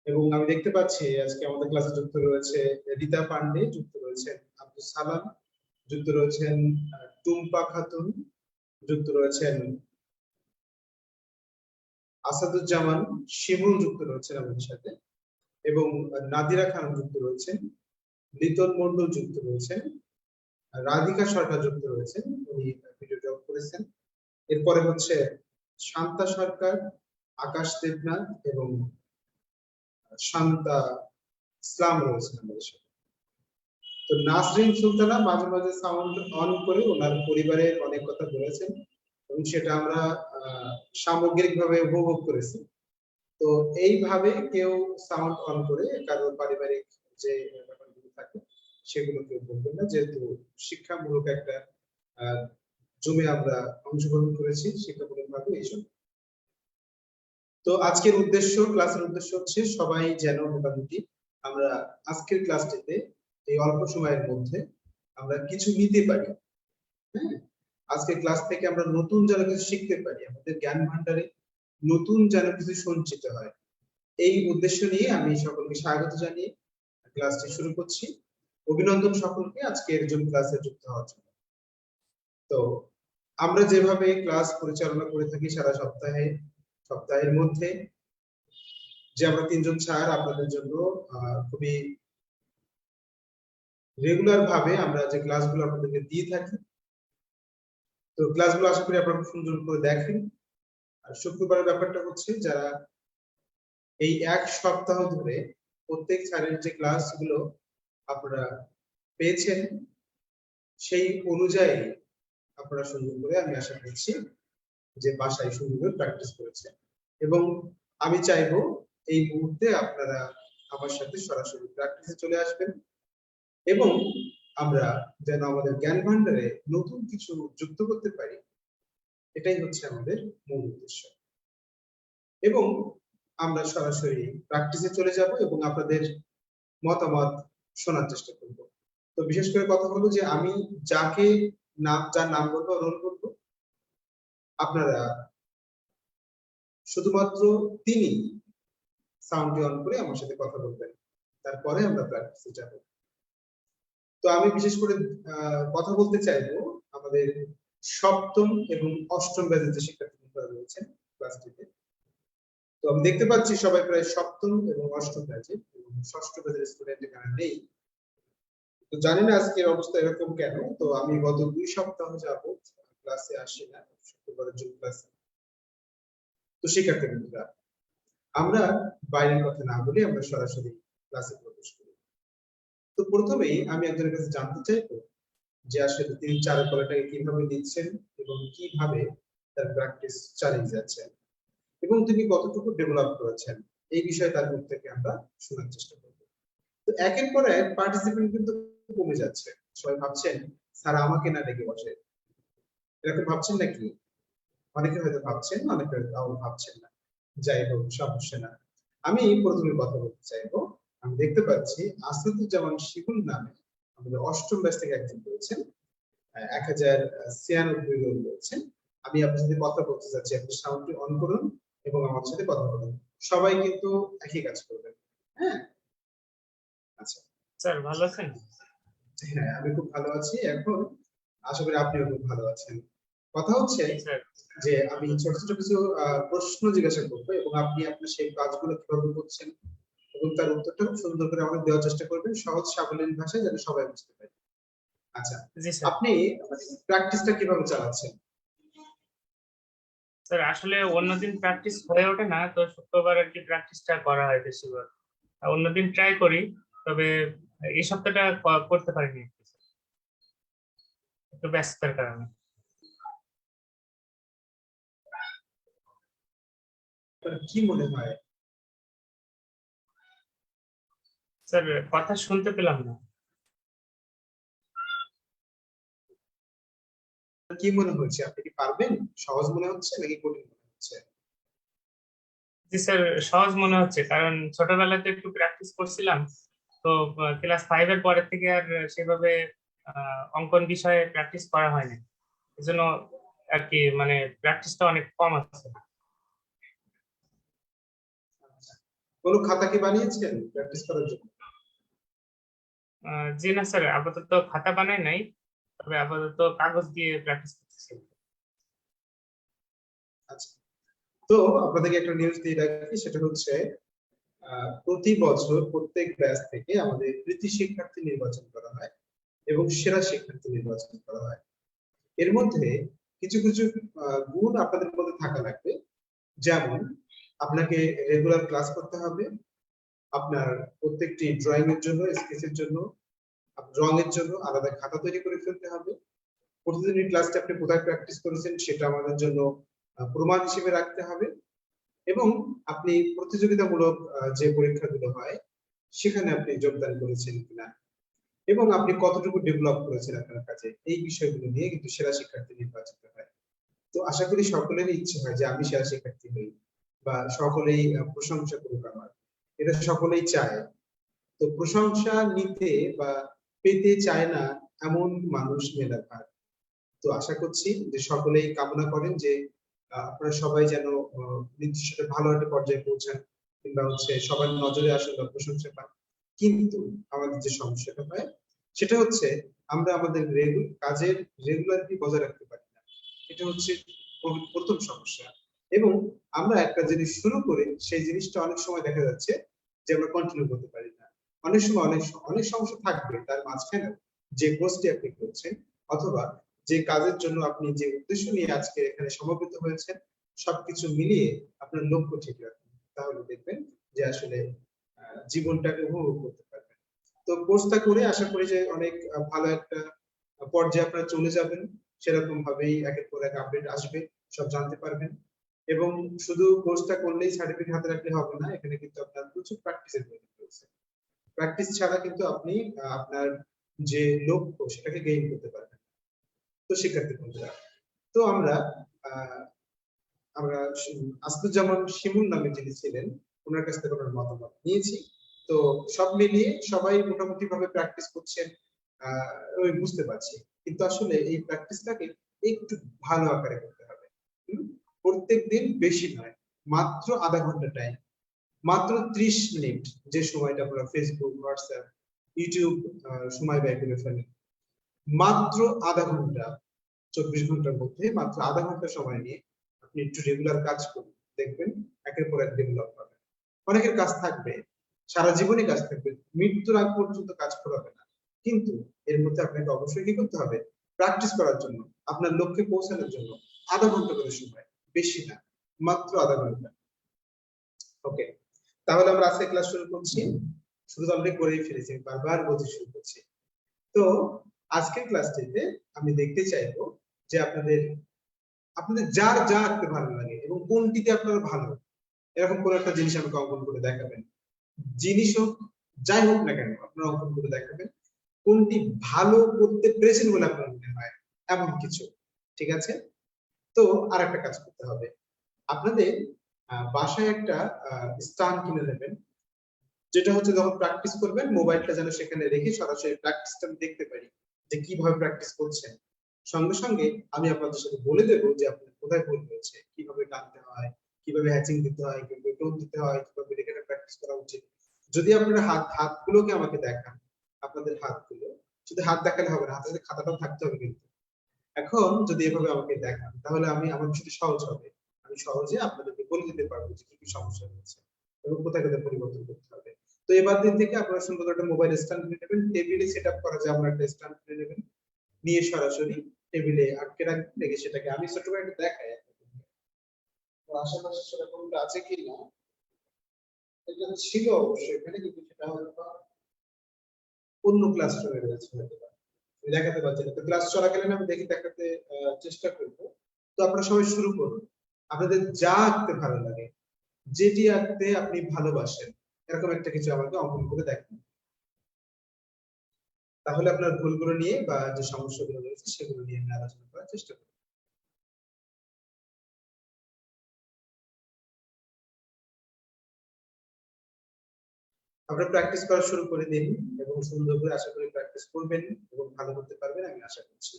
এবং আমি দেখতে পাচ্ছি আজকে আমাদের ক্লাসে যুক্ত রয়েছে রীতা পান্ডে, যুক্ত রয়েছেন আব্দুল সালাম, যুক্ত রয়েছেন টুম্পা খাতুন, যুক্ত রয়েছেন আসাদুজ্জামান, শিমুল যুক্ত রয়েছেন আমাদের সাথে, এবং নাদিরা খান যুক্ত রয়েছেন, লিটন মন্ডল যুক্ত রয়েছেন, রাধিকা সরকার যুক্ত রয়েছেন, উনি ভিডিও জব করেছেন। এরপরে হচ্ছে শান্তা সরকার, আকাশ দেবনাথ এবং শান্তা ইসলাম রয়েছেন আমাদের সাথে। তো নাসরিন সুলতানা মাঝে মাঝে সাউন্ড অন করে ওনার পরিবারের অনেক কথা বলেছেন এবং সেটা আমরা সামগ্রিকভাবে উপভোগ করেছি। তো এইভাবে কেউ সাউন্ড অন করে কারোর পারিবারিক যে ব্যাপারগুলো থাকে সেগুলো কেউ বলবেন না, যেহেতু শিক্ষামূলক একটা জমে আমরা অংশগ্রহণ করেছি শিক্ষামূলক ভাবে এই জন্য। তো আজকের উদ্দেশ্য, ক্লাসের উদ্দেশ্য হচ্ছে সবাই যেন মোটামুটি আমরা আজকের ক্লাসটিতে এই অল্প সময়ের মধ্যে আমরা কিছু নিতে পারি। হ্যাঁ, আজকের ক্লাস থেকে আমরা নতুন যেন কিছু শিখতে পারি, আমাদের জ্ঞান ভান্ডারে নতুন যেন কিছু সঞ্চিত হয়, এই উদ্দেশ্য নিয়ে আমি সকলকে স্বাগত জানিয়ে ক্লাসটি শুরু করছি। অভিনন্দন সকলকে আজকের জুম ক্লাসে যুক্ত হওয়ার জন্য। তো আমরা যেভাবে ক্লাস পরিচালনা করে থাকি সারা সপ্তাহের মধ্যে, যে আমরা 3 জন স্যার আপনাদের জন্য খুবই রেগুলার ভাবে আমরা যে ক্লাসগুলো আপনাদেরকে দিয়ে থাকি, তো ক্লাসগুলো আশা করি আপনারা সুন্দর করে দেখেন। আর শুক্রবারের ব্যাপারটা হচ্ছে, যারা এই এক সপ্তাহ ধরে প্রত্যেক স্যারের যে ক্লাসগুলো আপনারা পেয়েছেন সেই অনুযায়ী আপনারা সুন্দর করে, আমি আশা করছি যে বাসায় সুন্দর করে প্র্যাকটিস করেছেন। এবং আমি চাইবো এই মুহূর্তে আপনারা আমার সাথে সরাসরি প্র্যাকটিসে চলে আসবেন এবং আমরা যেন আমাদের জ্ঞান ভান্ডারে নতুন কিছু যুক্ত করতে পারি, এটাই হচ্ছে আমাদের মূল উদ্দেশ্য। এবং আমরা সরাসরি প্র্যাকটিসে চলে যাব এবং আপনাদের মতামত শোনার চেষ্টা করব। তো বিশেষ করে কথা হলো যে আমি যার নাম বলবো, রোল করবো, আপনারা শুধুমাত্র তিনি সাউন্ডটি অন করে আমার সাথে কথা বলবেন, তারপরে আমরা প্র্যাকটিসে যাব। তো আমি বিশেষ করে কথা বলতে চাইবো আমাদের সপ্তম এবং অষ্টম ব্যাচের যে শিক্ষার্থীরা রয়েছেন ক্লাসটিতে। তো আমি দেখতে পাচ্ছি সবাই প্রায় সপ্তম এবং অষ্টম ব্যাচে, এবং ষষ্ঠ ব্যাচের স্টুডেন্ট এখানে নেই। তো জানি না আজকের অবস্থা এরকম কেন। তো আমি গত 2 সপ্তাহ যাবত ক্লাসে আসি না, শুক্রবারের জুম ক্লাসে। তো শিক্ষার্থীরা, আমরা বাইরের কথা না বলে আমরা সরাসরি ক্লাসে প্রবেশ করি। তো প্রথমেই আমি একজনের কাছে জানতে চাইবো যে আসলে তিনি চারুকলাটাকে কিভাবে নিচ্ছেন এবং কিভাবে তার প্র্যাকটিস চালিয়ে যাচ্ছেন এবং তিনি কতটুকু ডেভেলপ করেছেন, এই বিষয়ে তার মুখ থেকে আমরা শোনার চেষ্টা করব। তো একের পর এক পার্টিসিপেন্ট কিন্তু কমে যাচ্ছে। সবাই ভাবছেন স্যার আমাকে না ডেকে বসে, এরকম ভাবছেন নাকি? অনেকে হয়তো ভাবছেন, অনেকে হয়তো ভাবছেন না। যাই হোক, সমস্যা না। আমি প্রথমে কথা বলতে চাইবো, আমি দেখতে পাচ্ছি আসাদুজ্জামান শিবুল নামে আমাদের অষ্টম ব্যাচ থেকে একজন রয়েছেন, 1096 রোল রয়েছেন। আমি আপনার সাথে কথা বলতে চাচ্ছি, আপনি সাউন্ডটি অন করুন এবং আমার সাথে কথা বলুন। সবাই কিন্তু একই কাজ করবেন। হ্যাঁ, আচ্ছা স্যার ভালো আছেন? হ্যাঁ, আমি খুব ভালো আছি। এখন আশা করি আপনিও খুব ভালো আছেন। কথা হচ্ছে যে আমি ছোট ছোট কিছু প্রশ্ন জিজ্ঞাসা করবো এবং আপনি আপনার সেই কাজগুলো কিভাবে করছেন এবং তার উত্তরটা খুব সুন্দর করে আমাকে দেওয়ার চেষ্টা করবেন, সহজ সাবলীল ভাষায়, যেন সবাই বুঝতে পারে। আচ্ছা, আপনি প্র্যাকটিসটা কিভাবে চালাচ্ছেন? স্যার আসলে অন্যদিন প্র্যাকটিস হয়ে ওঠে না, তো শুক্রবার আর কি প্র্যাকটিসটা করা হয় বেশিরভাগ। অন্যদিন ট্রাই করি, তবে এই সপ্তাহটা করতে পারিনি একটু ব্যস্ততার কারণে। কি মনে হয় স্যার? কথা শুনতে পেলাম না। কি মনে হচ্ছে? আপনি কি পারবেন? সহজ মনে হচ্ছে নাকি কঠিন মনে হচ্ছে? জি স্যার, সহজ মনে হচ্ছে, কারণ ছোটবেলাতে একটু প্র্যাকটিস করছিলাম, তো ক্লাস 5 এর পরের থেকে আর সেভাবে অঙ্কন বিষয়ে প্র্যাকটিস করা হয়নি, এজন্য আর কি মানে প্র্যাকটিসটা অনেক কম আছে। কোনো খাতা কি বানিয়েছেন প্র্যাকটিস করার জন্য? জি না স্যার, আপাতত খাতা বানাই নাই, তবে আপাতত কাগজ দিয়ে প্র্যাকটিস করতেছি। আচ্ছা, তো আপনাদেরকে একটা নিউজ দিয়ে রাখি, সেটা হচ্ছে প্রতি বছর প্রত্যেক ব্যাচ থেকে আমাদের কৃতি শিক্ষার্থী নির্বাচন করা হয় এবং সেরা শিক্ষার্থী নির্বাচন করা হয়। এর মধ্যে কিছু কিছু গুণ আপনাদের মধ্যে থাকা লাগবে, যেমন আপনাকে রেগুলার ক্লাস করতে হবে, আপনার প্রত্যেকটি ড্রয়িং এর জন্য, স্কেচের জন্য, রং এর জন্য আলাদা খাতা তৈরি করে ফেলতে হবে। প্রতিদিনের ক্লাসটা আপনি কোথায় প্র্যাকটিস করেছেন সেটা আমাদের জন্য প্রমাণ হিসেবে রাখতে হবে, এবং আপনি প্রতিযোগিতামূলক যে পরীক্ষাগুলো হয় সেখানে আপনি যোগদান করেছেন কিনা এবং আপনি কতটুকু ডেভেলপ করেছেন আপনার কাজে, এই বিষয়গুলো নিয়ে কিন্তু সেরা শিক্ষার্থী নির্বাচিত হয়। তো আশা করি সকলেরই ইচ্ছে হয় যে আমি সেরা শিক্ষার্থী হই বা সকলেই প্রশংসা করুক আমার, এটা সকলেই চায়। তো প্রশংসা নিতে বা পেতে চায় না এমন মানুষ মেধাভার। তো আশা করছি যে সকলেই কামনা করেন যে আপনারা সবাই যেন নির্দিষ্ট ভালো একটা পর্যায়ে পৌঁছান কিংবা হচ্ছে সবার নজরে আসেন বা প্রশংসা পান। কিন্তু আমাদের যে সমস্যাটা হয় সেটা হচ্ছে আমরা আমাদের কাজের রেগুলারিটি বজায় রাখতে পারি না, এটা হচ্ছে প্রথম সমস্যা। এবং আমরা একটা জিনিস শুরু করে সেই জিনিসটা অনেক সময় দেখা যাচ্ছে যে আমরা কন্টিনিউ করতে পারি না। অনেক সময় অনেক সমস্যা থাকবে তার মাঝখানে, যে কোর্সটি আপনি করছেন অথবা যে কাজের জন্য আপনি যে উদ্দেশ্য নিয়ে আজকে এখানে সমবেত হয়েছেন, সবকিছু মিলিয়ে আপনার লক্ষ্য ঠিক রাখুন, তাহলে দেখবেন যে আসলে জীবনটাকে উপভোগ করতে পারবেন। তো কোর্সটা করে আশা করি যে অনেক ভালো একটা পর্যায়ে আপনারা চলে যাবেন, সেরকম ভাবেই একের পর এক আপডেট আসবে, সব জানতে পারবেন। এবং শুধু কোর্সটা করলেই সার্টিফিকেট হাতে রাখলে হবে না, এখানে কিন্তু আপনার প্রচুর প্র্যাকটিসের প্রয়োজন রয়েছে। প্র্যাকটিস ছাড়া কিন্তু আপনি আপনার যে লক্ষ্য সেটাকে গেইন করতে পারবেন। তো শিক্ষার্থী বন্ধুরা, তো আমরা আসদুজ্জামান শিমুল নামে যিনি ছিলেন ওনার কাছ থেকে ওনার মতামত নিয়েছি। তো সব মিলিয়ে সবাই মোটামুটি ভাবে প্র্যাকটিস করছেন ওই বুঝতে পারছি, কিন্তু আসলে এই প্র্যাকটিসটাকে একটু ভালো আকারে করতে হবে। প্রত্যেকদিন বেশি নয়, মাত্র আধা ঘন্টা টাইম, মাত্র 30 মিনিট যে সময়টা আপনারা ফেসবুক, হোয়াটসঅ্যাপ, ইউটিউব সময় ব্যয় করে ফেলেন, মাত্র আধা ঘন্টা, 24 ঘন্টার মধ্যে মাত্র আধা ঘন্টা সময় নিয়ে আপনি একটু রেগুলার কাজ করুন, দেখবেন একের পর এক ডেভেলপ হবে। অনেকের কাজ থাকবে, সারা জীবনই কাজ থাকবে, মৃত্যুর আগ পর্যন্ত কাজ করাবে না, কিন্তু এর মধ্যে আপনাকে অবশ্যই কি করতে হবে, প্র্যাকটিস করার জন্য, আপনার লক্ষ্যে পৌঁছানোর জন্য আধা ঘন্টা করে সময়, বেশি না, মাত্র আধা ঘন্টা। ওকে, তাহলে আমরা আজকে ক্লাস শুরু করছি। শুরু অলরেডি করেই ফেলেছি, বারবার বলতে শুরু করছি। তো আজকের ক্লাসটিতে আমি দেখতে চাইবো যে আপনাদের যার যা আঁকতে ভালো লাগে এবং কোনটিতে আপনারা ভালো, এরকম কোন একটা জিনিস আমাকে অঙ্কন করে দেখাবেন। জিনিস হোক, যাই হোক না কেন, আপনারা অঙ্কন করে দেখাবেন কোনটি ভালো করতে পেরেছেন বলে আপনার মনে হয়, এমন কিছু। ঠিক আছে? তো আর একটা কাজ করতে হবে, আপনাদের বাসায় একটা স্ট্যান্ড কিনে নেবেন, যেটা হচ্ছে যখন প্র্যাকটিস করবেন মোবাইলটা যেন সেখানে রেখে সরাসরি প্র্যাকটিসটা দেখতে পারি যে কিভাবে প্র্যাকটিস করছেন। সঙ্গে সঙ্গে আমি আপনাদের সাথে বলে দেবো যে আপনার কোথায় ভুল হয়েছে, কিভাবে টানতে হয়, কিভাবে হ্যাচিং দিতে হয়, কিভাবে টোন দিতে হয়, কিভাবে রেখে প্র্যাকটিস করা উচিত। যদি আপনারা হাতগুলোকে আমাকে দেখান, আপনাদের হাতগুলো, শুধু হাত দেখালে হবে না, হাতের সাথে খাতাটাও থাকতে হবে কিন্তু। এখন যদি এভাবে আমাকে দেখান তাহলে আমার বিষয়টা সহজ হবে, আমি সহজে আপনাদেরকে বলে দিতে পারবো যে কি কি সমস্যা হচ্ছে এবং কোথায় কোথায় পরিবর্তন করতে হবে। তো এবার দিন থেকে আপনারা সুন্দর একটা মোবাইল স্ট্যান্ড কিনে নেবেন, টেবিলে সেটআপ করা যায় আমরা একটা স্ট্যান্ড কিনে নেবেন, নিয়ে সরাসরি টেবিলে আটকে রাখবেন, রেখে সেটাকে আমি ছোট করে একটু দেখাই তো আশেপাশে সেরকমটা আছে কি না। এটা ছিল অবশ্যই এখানে, কিন্তু সেটা হয়তো অন্য ক্লাসরুমে রয়েছে হয়তো দেখাতে পারছি না। তো ক্লাস চলাকালীন আমি দেখাতে চেষ্টা করব। তো আপনারা সবাই শুরু করুন, আপনাদের যা আঁকতে ভালো লাগে, যেটি আঁকতে আপনি ভালোবাসেন, এরকম একটা কিছু আমাকে অঙ্কন করে দেখান। তাহলে আপনার ভুলগুলো নিয়ে বা যে সমস্যাগুলো রয়েছে সেগুলো নিয়ে আমি আলোচনা করার চেষ্টা করব। আপনারা প্র্যাকটিস করা শুরু করে দিন এবং সুন্দর করে আশা করি প্র্যাকটিস করবেন এবং ভালো করতে পারবেন আমি আশা করছি।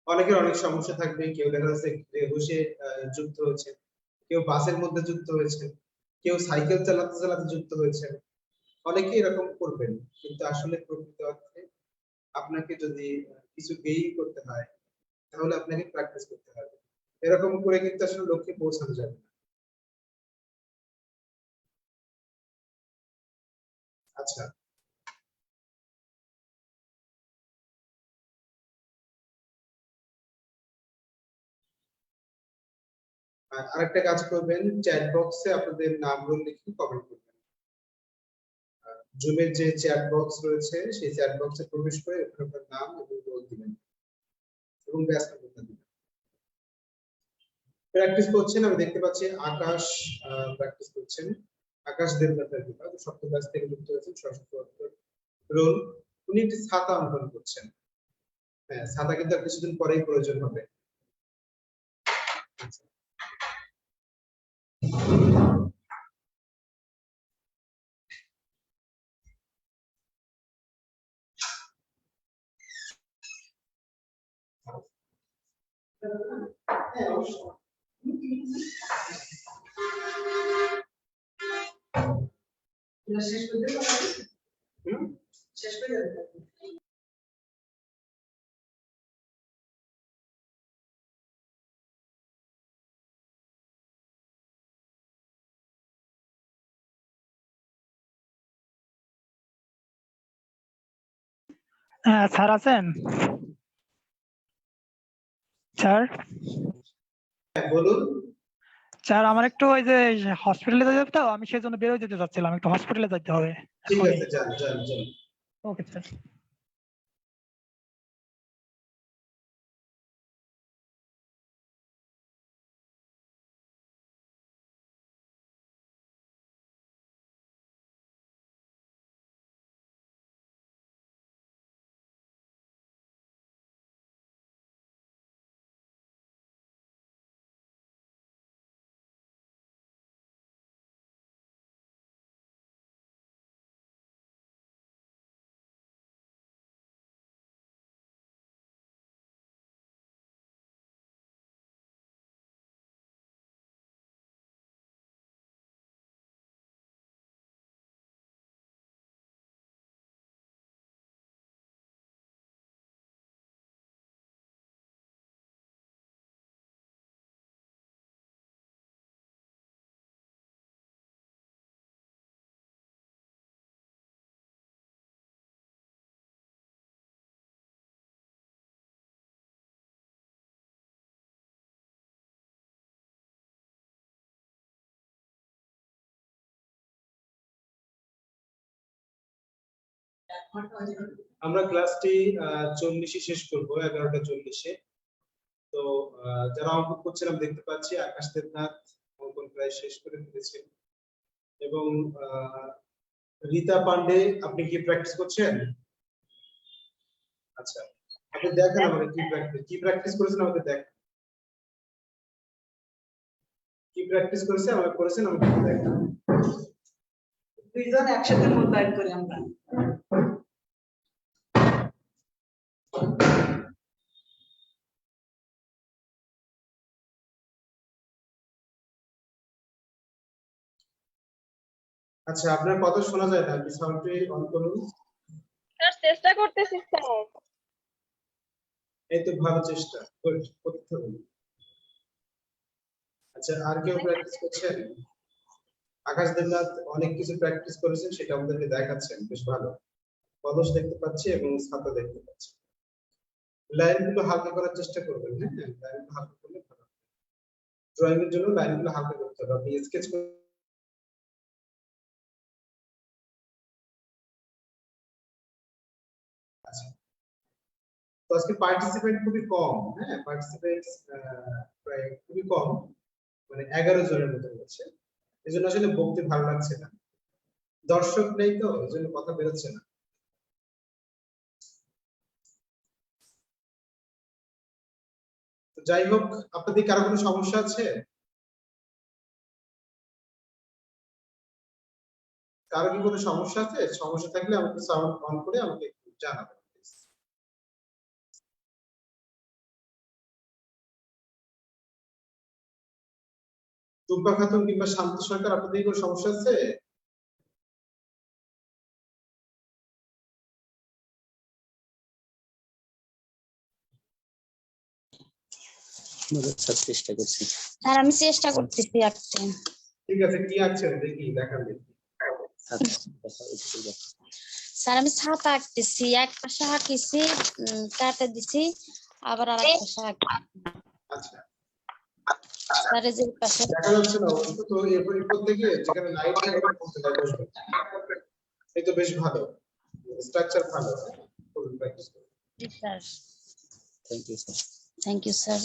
অনেকের অনেক সমস্যা থাকবে, কেউ দেখা যাচ্ছে বসে যুক্ত হয়েছে, কেউ বাসের মধ্যে যুক্ত হয়েছে, কেউ সাইকেল চালাতে চালাতে যুক্ত হয়েছে, অনেকে এরকম করবেন, কিন্তু আসলে প্রকৃত অর্থে আপনাকে যদি কিছু গেইন করতে হয় তাহলে আপনাকে প্র্যাকটিস করতে হবে, এরকম করে কিন্তু আসলে লক্ষ্যে পৌঁছানো যাবে না। আচ্ছা, আরেকটা কাজ করবেন, চ্যাট বক্সে আপনাদের নামগুলো লিখে কমেন্ট করবেন। জুমের যে চ্যাট বক্স রয়েছে সেই চ্যাট বক্সে প্রবেশ করে আপনার নাম এবং রোল দিবেন এবং ব্যাস নাম্বারটা দিবেন। প্র্যাকটিস করছেন আমি দেখতে পাচ্ছি আকাশ প্র্যাকটিস করছেন আকাশ দেবনাথের বিভাগ সপ্তম ক্লাস থেকে যুক্ত হয়েছেন ষষ্ঠ রোল উনি একটি ছাতা অঙ্কন করছেন হ্যাঁ ছাতা কিন্তু আর কিছুদিন পরেই প্রয়োজন হবে হ্যাঁ অবশ্যই শেষ করে দেবো শেষ করে দেবো স্যার আছেন স্যার বলুন স্যার আমার একটু ওই যে হসপিটালে যেতে হবে তো আমি সেই জন্য বেরোয় যেতে চাচ্ছিলাম একটু হসপিটালে যেতে হবে ঠিক আছে যান যান যান ওকে স্যার আমরা ক্লাসটি 40 শেষ করব 11:40 তো যারা অঙ্কন করছিলাম দেখতে পাচ্ছি আকাশ দেবনাথ অঙ্কন প্রায় শেষ করে ফেলেছেন এবং রীতা পান্ডে আপনি কি প্র্যাকটিস করছেন আচ্ছা আপনি দেখেন আমাকে কি প্র্যাকটিস করেছেন আমাকে দেখেন কি প্র্যাকটিস করেছে আমাকে করেছেন আমাকে দেখেন দুইজন একসাথে মূল্যায়ন করি আমরা আচ্ছা আপনার কথা শোনা যায় না আপনি সাউন্ডটি অন করুন স্যার চেষ্টা করতেছি স্যার এই তো ভালো চেষ্টা করতে হবে আচ্ছা আর কেউ প্র্যাকটিস করছেন আকাশ দেবনাথ অনেক কিছু প্র্যাকটিস করেছেন সেটা আমাদেরকে দেখাচ্ছেন বেশ ভালো কলস দেখতে পাচ্ছি এবং ছাতা দেখতে পাচ্ছি লাইনগুলো হালকা করার চেষ্টা করবেন হ্যাঁ লাইনগুলো হালকা করলে ভালো ড্রয়িং এর জন্য লাইনগুলো হালকা করতে হবে আপনি স্কেচ আচ্ছা তো আজকে পার্টিসিপেন্ট খুবই কম হ্যাঁ পার্টিসিপেন্টস প্রায় খুবই কম মানে 11 জনের মতো হচ্ছে এজন্য আসলে বলতে ভালো লাগছে না দর্শক নেই তো এজন্য কথা বেরোচ্ছে না তো যাই হোক আপনাদের কারো কোনো সমস্যা আছে কারো কি কোনো সমস্যা আছে সমস্যা থাকলে আমাকে সাউন্ড অন করে আমাকে একটু জানাবেন টুম্পা খাতুন কিংবা শান্ত সরকার আপনাদের কোনো সমস্যা আছে চেষ্টা করছি স্যার আমি চেষ্টা করতেছি আঁকতে ঠিক আছে কি আঁকছেন দেখি দেখান দেখি স্যার আমি ছাতা আঁকতেছি এক পাশে আঁকিছি কাটে দিছি আবার আর এক পাশে আচ্ছা স্যার এই যে পাশে দেখা যাচ্ছে না তো এরপর থেকে যেখানে লাইট থাকবে বলতে বসবে এই তো বেশ ভালো স্ট্রাকচার ভালো ফুল প্র্যাকটিস করুন sir thank you sir thank you sir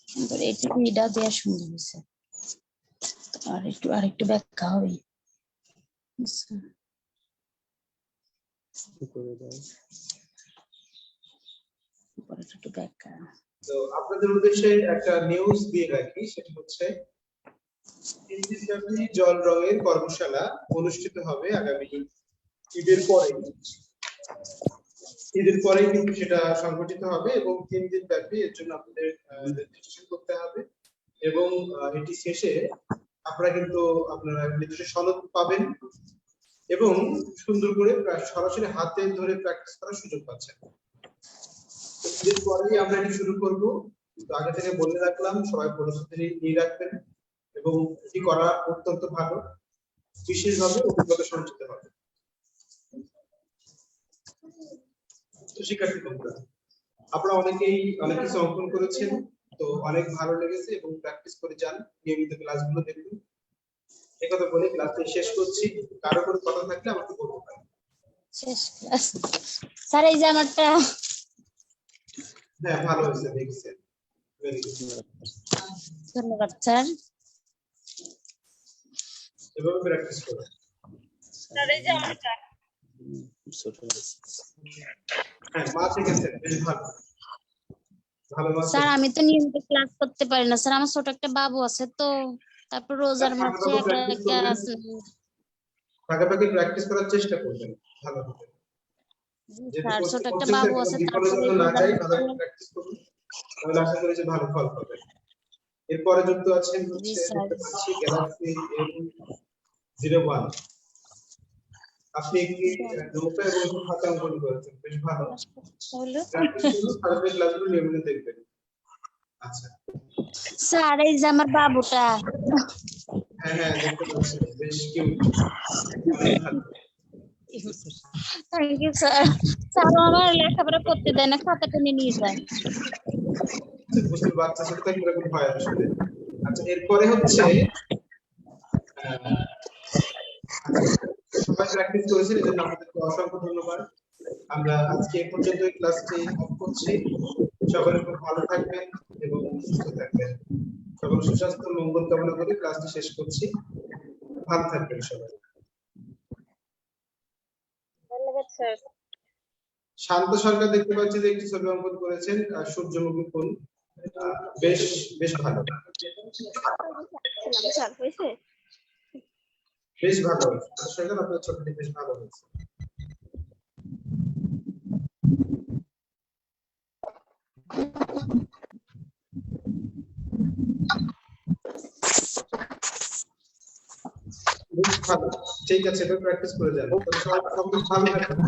সুন্দর এইটুকু এটা দেওয়া সুন্দর হয়েছে আরেকটু ব্যাখ্যা হবে আচ্ছা। পরে একটু ব্যাখ্যা তো আপনাদের উদ্দেশ্যে একটা নিউজ দিয়ে রাখি, সেটা হচ্ছে ইন্দ্রজাতি জল রঙের কর্মশালা অনুষ্ঠিত হবে আগামী ঈদের পরে কিন্তু সেটা সংগঠিত হবে এবং 3 দিন ব্যাপী এর জন্য আপনাদের রেজিস্ট্রেশন করতে হবে এবং এটি শেষে আপনারা কিন্তু আপনারা নির্দিষ্ট সনদ পাবেন এবং সুন্দর করে সরাসরি হাতে ধরে প্র্যাকটিস করার সুযোগ পাচ্ছেন। ঈদের পরেই আমরা এটি শুরু করব, কিন্তু আগে থেকে বলে রাখলাম সবাই প্রস্তুতি নিয়ে রাখবেন এবং এটি করা অত্যন্ত ভালো, বিশেষভাবে অভিজ্ঞতা সঞ্চিত হবে। শিক্ষার্থী বন্ধুরা, আপনারা অনেকেই অনেক কিছু অঙ্কন করেছেন, তো অনেক ভালো লেগেছে এবং প্র্যাকটিস করে যান, নিয়মিত ক্লাসগুলো দেখুন। এই কথা বলে ক্লাসটি শেষ করছি। কারো কোনো কথা থাকলে আমাকে বলতে পারেন। শেষ ক্লাস স্যার এই যে আমারটা হ্যাঁ ভালো হয়েছে, দেখছেন, ভেরি গুড, ধন্যবাদ স্যার। এভাবে প্র্যাকটিস করুন। স্যার এই যে আমারটা হ্যাঁ মা ঠিক আছে, বেশ ভালো ভালো মা। স্যার আমি তো নিয়মিত ক্লাস করতে পারি না স্যার, আমার ছোট একটা বাবু আছে তো, তারপর রোজার মাসে ভাগাভাগি প্র্যাকটিস করার চেষ্টা করবেন, ভালো হবে। স্যার ছোট একটা বাবু আছে তারপরে না যাই ভালো প্র্যাকটিস করুন, তাহলে আশা করি যে ভালো ফল পাবেন। এরপরে যুক্ত আছেন হচ্ছে গ্যালাক্সি M01। আপনি কি নোটা এবং খাতা অঙ্কন করেছেন, বেশ ভালো। তাহলে ক্লাসগুলো নিয়মিত দেখবেন। আচ্ছা স্যার এই যে আমার বাবুটা, হ্যাঁ হ্যাঁ দেখতে পাচ্ছি, বেশ cute. Thank you sir. Sir আমার লেখাপড়া করতে দেয় না, খাতাটা নিয়ে যায়। বুঝতে বাচ্চা ছোট থাকলে এরকম হয় আসলে। আচ্ছা এরপরে হচ্ছে সবাই প্র্যাকটিস করেছেন, এজন্য আপনাদেরকে অসংখ্য ধন্যবাদ। আমরা আজকে এই পর্যন্ত ক্লাসটি অফ করছি। সবাই খুব ভালো থাকবেন এবং সুস্থ থাকবেন। সকল সুস্বাস্থ্য মঙ্গল কামনা করে ক্লাসটি শেষ করছি। ভালো থাকবেন সবাই। ধন্যবাদ স্যার। শান্ত সরকার দেখতে পাচ্ছি যে একটি ছবি অঙ্কন করেছেন, সূর্যমুখী ফুল, বেশ বেশ ভালো, স্যার হয়েছে বেশ ভালো হয়েছে। সরকার আপনার ছবিটি বেশ ভালো হয়েছে। ভালো, ঠিক আছে, এবার প্র্যাকটিস করে যান। সবাই ভালো থাকবেন।